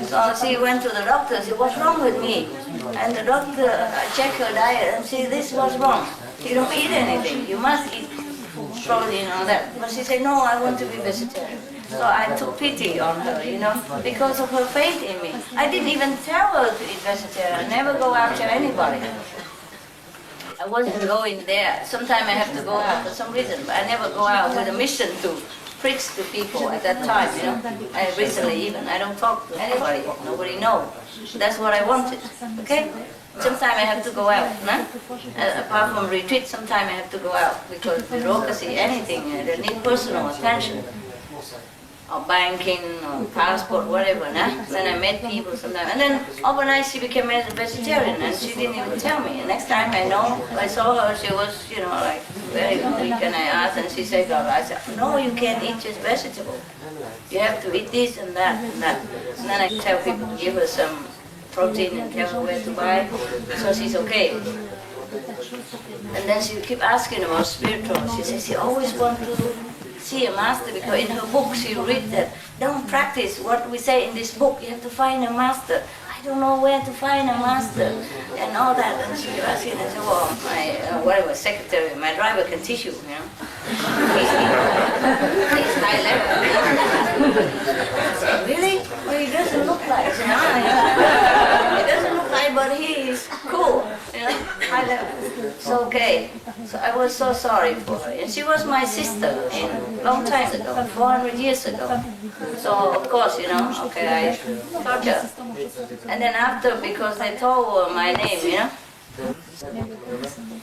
Speaker 2: So she went to the doctor and said, what's wrong with me? And the doctor checked her diet and said, this was wrong. You don't eat anything, you must eat protein and all that. But she said, no, I want to be vegetarian. So I took pity on her, you know, because of her faith in me. I didn't even tell her to eat vegetarian. I never go after anybody. I wasn't going there. Sometimes I have to go out for some reason, but I never go out with a mission to preach to people at that time, you know. And recently even, I don't talk to anybody. Nobody knows. That's what I wanted, okay? Sometimes I have to go out, no? Apart from retreat, sometimes I have to go out because bureaucracy, anything, they need personal attention. Or banking, or passport, whatever, no? Then I met people sometimes. And then overnight she became a vegetarian and she didn't even tell me. And next time I saw her, she was, you know, like very weak, and I asked and she said, I said, no, you can't eat just vegetables. You have to eat this and that and that. And then I tell people to give her some protein and tell her where to buy, so she's okay. And then she keep asking about spiritual. She says she always wants to see a master, because in her book she read that don't practice what we say in this book, you have to find a master. I don't know where to find a master and all that. And she kept asking, and I said, well, my whatever secretary, my driver can teach you, you know. He's high level. I said, really? Well, he doesn't look like, you know. He doesn't look like, but he's cool, you know, high level. It's okay. So I was so sorry for her. And she was my sister a long time ago, 400 years ago. So of course, you know, okay, I taught her. And then after, because I told her my name, you know.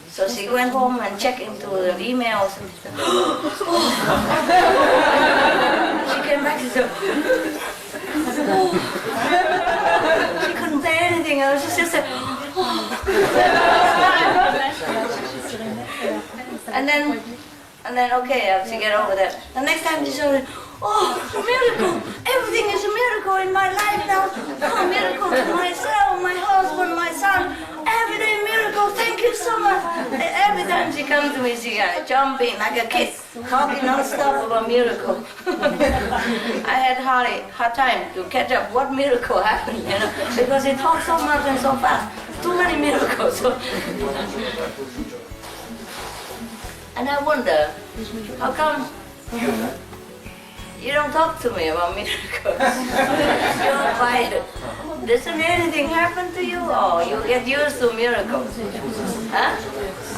Speaker 2: So she went home and checked into the emails. And she came back and said, she couldn't say anything. I was just said, and then okay, I have to get over that. The next time she said, oh, a miracle! Everything is a miracle in my life now. Oh, a miracle to myself, my husband, my son. Every day miracle, thank you so much. Every time she comes to me, she jumping like a kid, talking non-stop about miracle. I had hard time to catch up what miracle happened, you know, because he talks so much and so fast. Too many miracles. And I wonder, how come you don't talk to me about miracles? You're quiet. Doesn't anything happen to you, or you get used to miracles? Huh?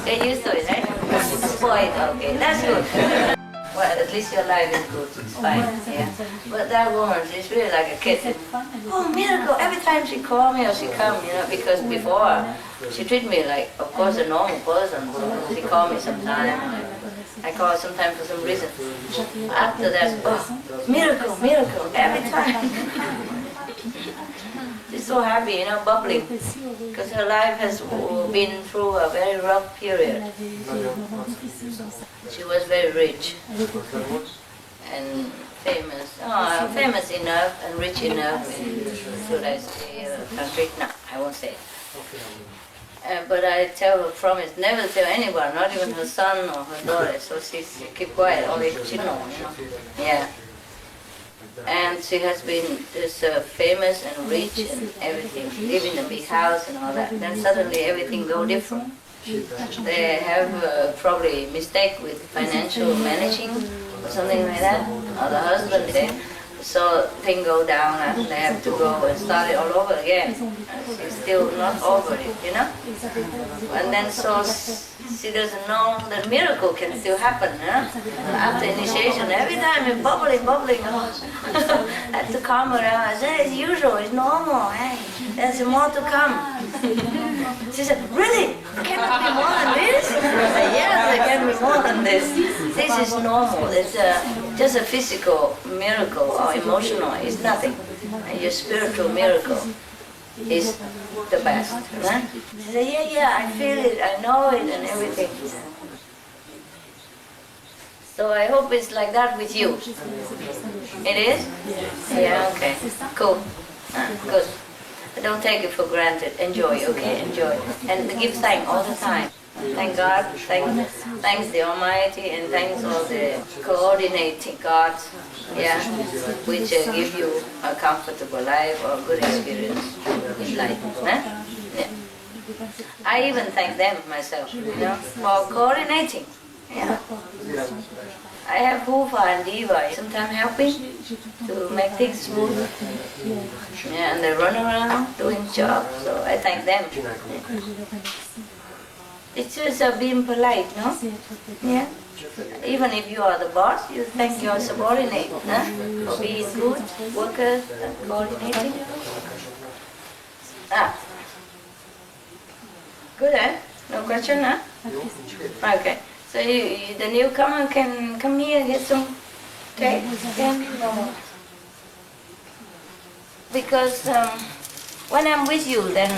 Speaker 2: Get used to it, right? Spoiled, okay, that's good. Well, at least your life is good, it's fine, yeah. But that woman, she's really like a kid. Oh, miracle, every time she call me or she come, you know, because before she treat me like, of course, a normal person, so she call me sometime. I call her sometimes for some reason. After that, oh, miracle, miracle, every time. She's so happy, you know, bubbling, because her life has been through a very rough period. She was very rich and famous, famous enough and rich enough, should I say, country? No, I won't say. But I tell her, promise, never tell anyone, not even her son or her daughter, so she keep quiet, only she know, you know. Yeah. And she has been this famous and rich and everything, live in a big house and all that. Then suddenly everything go different. They have probably mistake with financial managing or something like that, or the husband there. So things go down and they have to go and start it all over again. She's still not over it, you know? And then so She doesn't know that miracle can still happen, huh? After initiation, every time it's bubbling. I have to calm her down. I say, it's usual, it's normal. Hey, there's more to come. She said, really? Cannot be more than this? I said, yes, there can be more than this. This is normal. It's just a physical miracle or emotional. It's nothing. And your spiritual miracle is the best. Huh? She said, yeah, I feel it, I know it, and everything. So I hope it's like that with you. It is? Yeah, okay. Cool. Good. Don't take it for granted. Enjoy, okay? Enjoy. And give thanks all the time. Thank God, thanks the Almighty, and thanks all the coordinating gods, yeah, which give you a comfortable life or good experience in life. Huh? Yeah. I even thank them myself, you know, for coordinating. Yeah. I have Hufa and Diva sometimes helping to make things smooth. Yeah, and they run around doing jobs, so I thank them. Yeah. It's just being polite, no? Yeah. Even if you are the boss, you thank your subordinate, huh? For being good workers and coordinating. Good, eh? No question, huh? Okay. So the newcomer can come here and get some tea? No. Because when I'm with you, then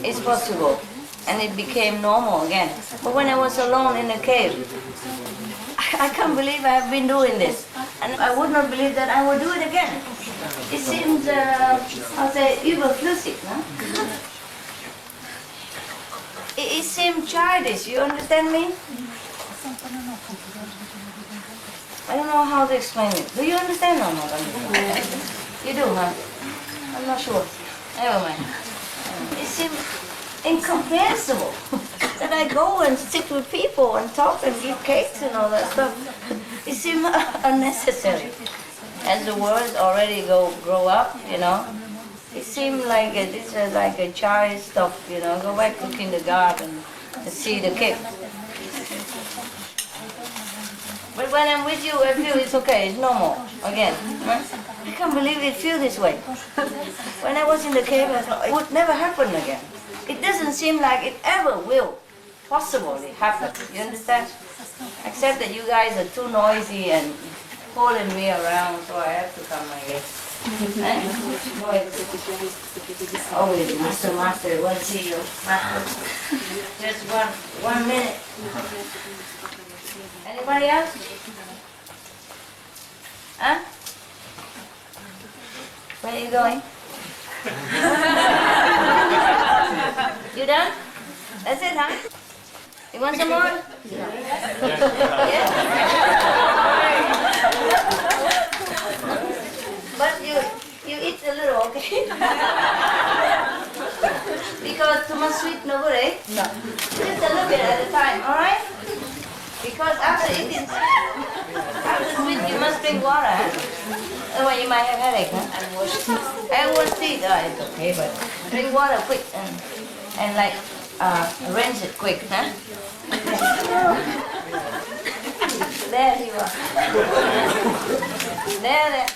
Speaker 2: it's possible. And it became normal again. But when I was alone in a cave, I can't believe I have been doing this. And I would not believe that I will do it again. It seems, I'll say, überflüssig, no? It seems childish, you understand me? I don't know how to explain it. Do you understand or not? You do, huh? I'm not sure. Never mind. It seems incomprehensible that I go and sit with people and talk and give cakes and all that stuff. It seems unnecessary. As the words already grow up, you know, it seems like this is like a child stuff, you know. Go back to kindergarten and see the cake. But when I'm with you, I feel it's okay, it's normal again. I can't believe it feels this way. When I was in the cave, I thought it would never happen again. It doesn't seem like it ever will possibly happen. You understand? Except that you guys are too noisy and pulling me around, so I have to come like this. Always, master, one see you. Just one minute. Anybody else? Huh? Where are you going? You done? That's it, huh? You want some more? Yeah? But you eat a little, okay? Because too much sweet no good, eh? No. Just a little bit at a time, alright? Because after eating sweet, you must drink water, huh? Otherwise you might have headache, huh? I will see, it's okay, but drink water quick and like rinse it quick, huh? There you are. There.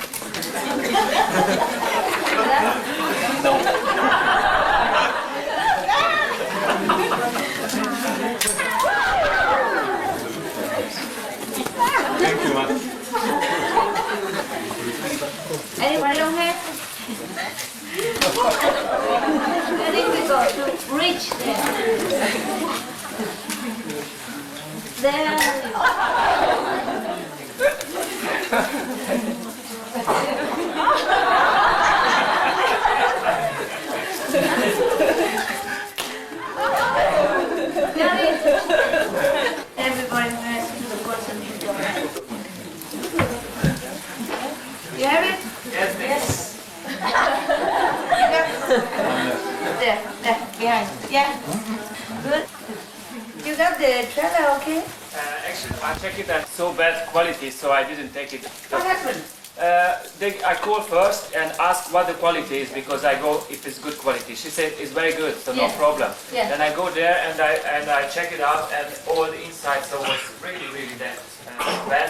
Speaker 1: Thank you, man.
Speaker 2: Anybody don't have? Very difficult to reach there. Everybody has the person. You have it? Yes. There, behind. Yeah. Good. You got the trailer, okay?
Speaker 7: Actually, I checked it at so bad quality, so I didn't take it.
Speaker 2: What happened?
Speaker 7: I call first and ask what the quality is, because I go if it's good quality. She said it's very good, so no problem.
Speaker 2: Yeah.
Speaker 7: Then I go there and I check it out, and all the inside so was really bad.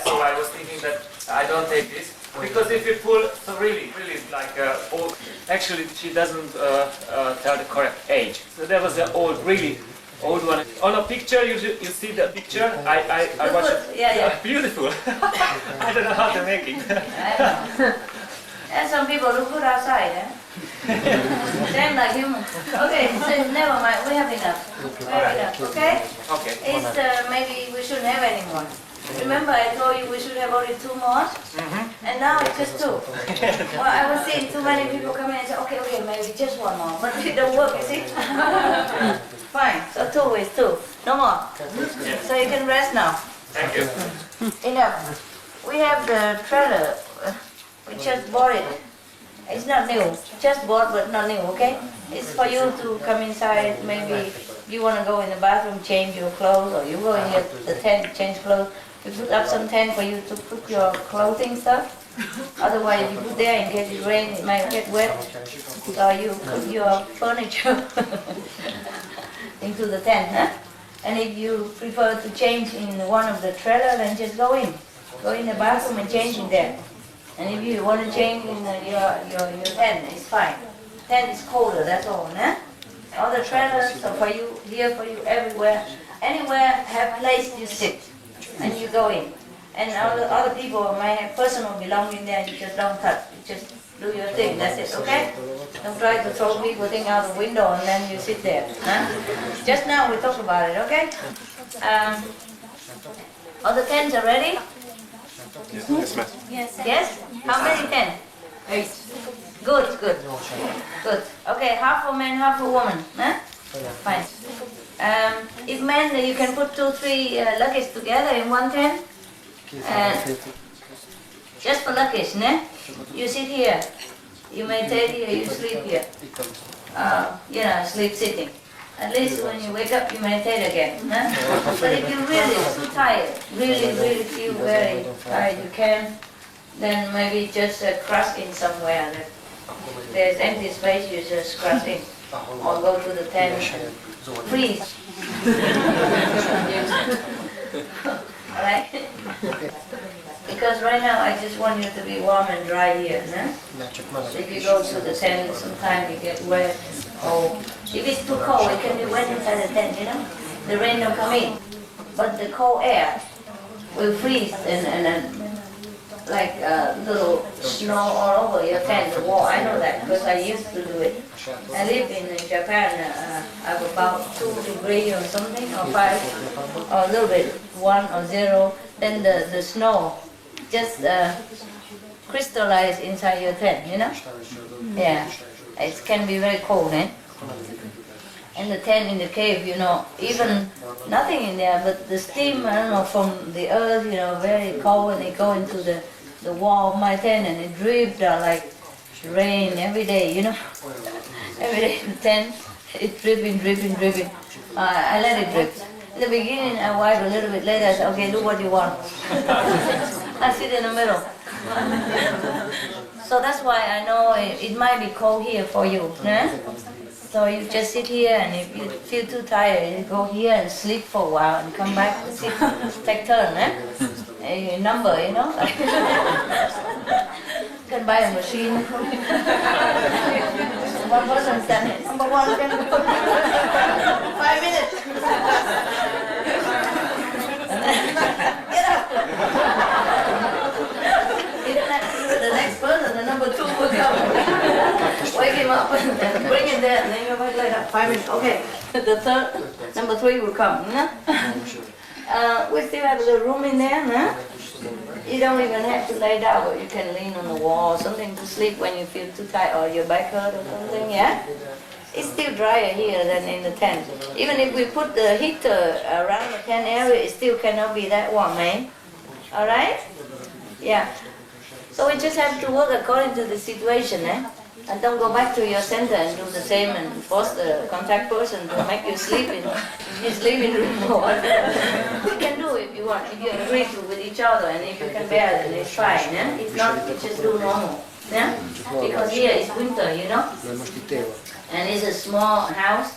Speaker 7: So I was thinking that I don't take this, because if you pull, so really like old. Actually, she doesn't tell the correct age. So there was the really old one. On a picture, you see the picture. I watch it.
Speaker 2: Yeah.
Speaker 7: Beautiful. I don't know how to make it.
Speaker 2: I know. And some people look good outside, eh? Same like human. Okay, so never mind. We have enough. We have enough. Okay?
Speaker 7: Okay.
Speaker 2: It's maybe we shouldn't have any more. Remember, I told you we should have only 2 more, and now it's just 2. Well, I was seeing too many people come in and say, okay, maybe just 1 more, but it don't work, you see? Fine. So 2 is 2. No more. So you can rest now.
Speaker 7: Thank you.
Speaker 2: Enough. We have the trailer. We just bought it. It's not new. Just bought, but not new, okay? It's for you to come inside. Maybe you want to go in the bathroom, change your clothes, or you go in the tent, change clothes. We put up some tent for you to put your clothing stuff. Otherwise, you put there in case it rains, it might get wet. So you put your furniture into the tent, huh? And if you prefer to change in one of the trailer, then just go in. Go in the bathroom and change in there. And if you want to change in your tent, it's fine. Tent is colder, that's all, huh? All the trailers are for you, here for you, everywhere. Anywhere have place you sit, and you go in. And other people might have personal belongings there, you just don't touch. You just do your thing, that's it, okay? Don't try to throw people thing out the window and then you sit there. Huh? Just now we talked about it, okay? All the tents are ready?
Speaker 1: Yes, ma'am.
Speaker 2: Yes? How many tents? 8. Good. Okay, half for man, half for woman. Huh? Fine. If men, you can put 2, 3 luggage together in one tent. Just for luggage, ne? You sit here. You meditate here, you sleep here. Sleep sitting. At least when you wake up, you meditate again. Huh? But if you're really too tired, really feel very tired, you can, then maybe just cross in somewhere. There's empty space, you just cross in. Or go to the tent and freeze. Alright? Because right now I just want you to be warm and dry here. Huh? If you go to the tent, sometimes you get wet. Or if it's too cold, it can be wet inside the tent, you know? The rain don't come in. But the cold air will freeze and like little snow all over your tent, the wall. I know that because I used to do it. I live in Japan. I have about 2 degrees or something, or 5, or a little bit, 1 or 0. Then the snow just crystallize inside your tent, you know? Yeah, it can be very cold, eh? And the tent in the cave, you know, even nothing in there, but the steam, I don't know, from the earth, you know, very cold, and it go into the wall of my tent, and it dripped down like rain every day, you know. Every day in the tent, it's dripping. I let it drip. In the beginning, I wipe a little bit. Later, I said, okay, do what you want. I sit in the middle. So that's why I know it might be cold here for you. Eh? So you just sit here, and if you feel too tired, you go here and sleep for a while and come back and sit, take turn. A number, you know. You can buy a machine. One person standing, number 1, 5 minutes. Get up. The next person, the number 2 will come. Wake him up and bring him there, and then you wait later, 5 minutes. Okay. The third, number 3 will come. We still have a little room in there, no? You don't even have to lay down, but you can lean on the wall or something to sleep when you feel too tight or your back hurt or something, yeah? It's still drier here than in the tent. Even if we put the heater around the tent area, it still cannot be that warm, eh? Alright? Yeah. So we just have to work according to the situation, eh? And don't go back to your center and do the same and force the contact person to make you sleep in his living room or whatever. You can do if you want, if you agree to with each other, and if you can bear it, it's fine. Yeah? If not, you just do normal. Yeah? Because here is winter, you know? And it's a small house.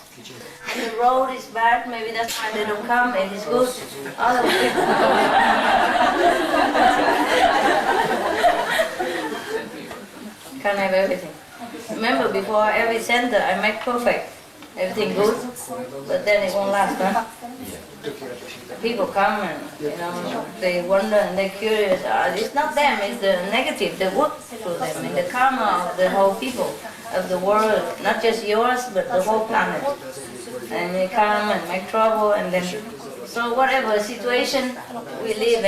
Speaker 2: And the road is bad, maybe that's why they don't come. It is good. Otherwise, can't have everything. Remember, before every center, I make perfect. Everything good, but then it won't last, huh? People come and, you know, they wonder and they're curious. It's not them, it's the negative, the work through them, and the karma of the whole people, of the world, not just yours, but the whole planet. And they come and make trouble, and then, so whatever situation we live,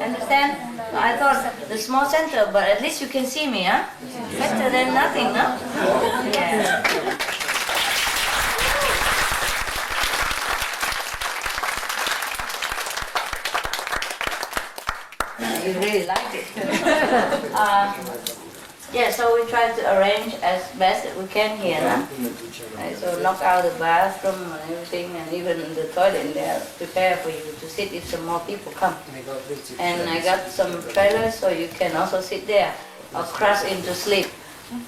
Speaker 2: Understand? I thought the small center, but at least you can see me, huh? Better than nothing, no? Yeah. You really like it. Yeah, so we try to arrange as best as we can here, no? So knock out the bathroom and everything, and even the toilet in there, prepare for you to sit if some more people come. And I got some trailers so you can also sit there or crash into sleep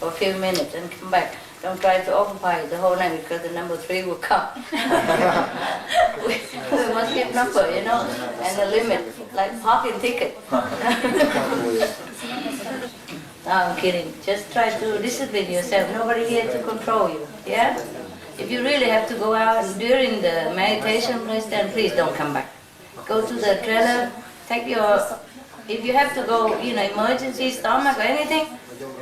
Speaker 2: for a few minutes and come back. Don't try to occupy the whole night because the number 3 will come. we must keep number, you know, and the limit, like parking ticket. No, I'm kidding. Just try to discipline yourself. Nobody here to control you, yeah? If you really have to go out during the meditation place, then please don't come back. Go to the trailer, take your... If you have to go, you know, emergency, stomach or anything,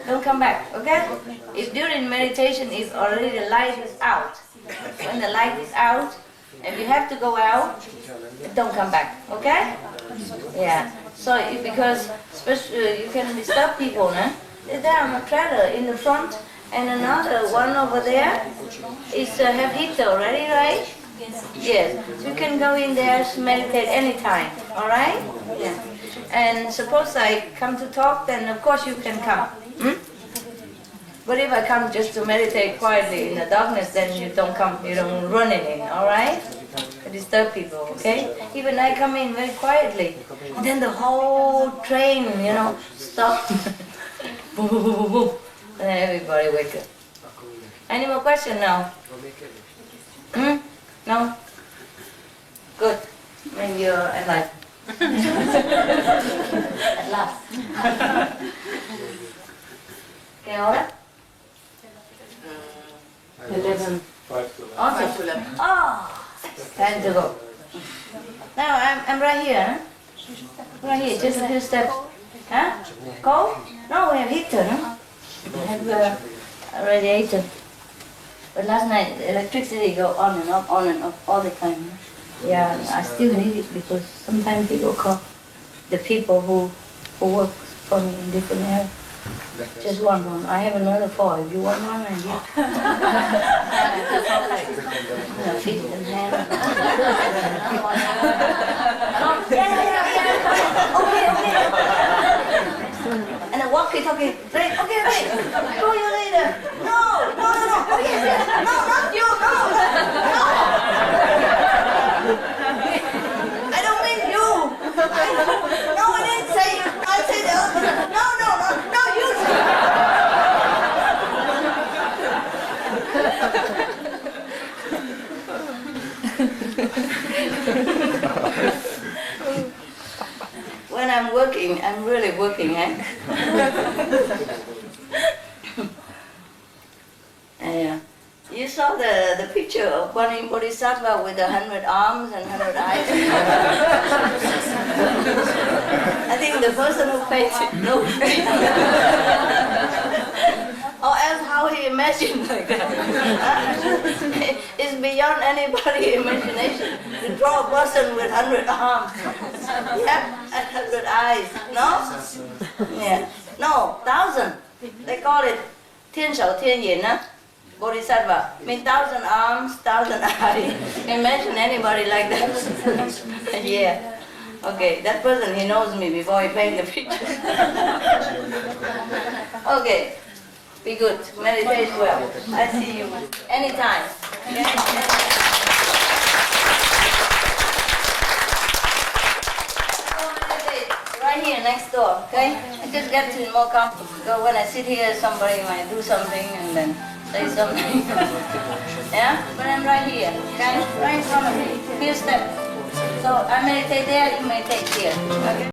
Speaker 2: don't come back, okay? If during meditation is already the light is out, when the light is out, and you have to go out, don't come back, okay? Yeah. So because especially you can disturb people, no? There are a trailer in the front, and another one over there is have heater already, right? Yes. So you can go in there to meditate anytime, all right? Yeah. And suppose I come to talk, then of course you can come. But if I come just to meditate quietly in the darkness, then you don't come, you don't run in, all right? Disturb people, okay? Even I come in very quietly, and then the whole train, you know, stop. Boom, boom, boom, boom, boom. And then everybody wake up. Any more questions now? No? Good. Maybe you're enlightened. At last. Okay, all right? 11. Awesome. Oh! Time to go. Now I'm right here, huh? Right here, just a few steps. Huh? Cold? No, we have heater, huh? We have a radiator. But last night the electricity go on and off all the time. Huh? Yeah, I still need it because sometimes people call the people who work for me in different areas. Just one. I have another 4. If you want one, I give. Feet and hands. Yeah. Okay. And a walkie-talkie. Okay. Call you later. No. Oh, yes. No, not you. No. I don't mean you. No, I didn't say you. I said the other person. No, you. When I'm working, I'm really working, eh? Yeah. You saw the picture of one Bodhisattva with 100 arms and 100 eyes? I think the person who painted knows. Or else how he imagined like that. It's beyond anybody's imagination to draw a person with 100 arms. Yeah, and 100 eyes. No? Yeah. No, 1,000. They call it THÍên, huh? Bodhisattva. Mean 1,000 arms, 1,000 eyes. Imagine anybody like that. Yeah. Okay, that person, he knows me before he painted the picture. Okay. Be good. Meditate well. I see you anytime. Okay? Right here next door, okay? I just get to more comfortable. Because when I sit here, somebody might do something and then say something. Yeah? But I'm right here, okay? Right in front of me. Few steps. So I meditate there, you meditate here. Okay?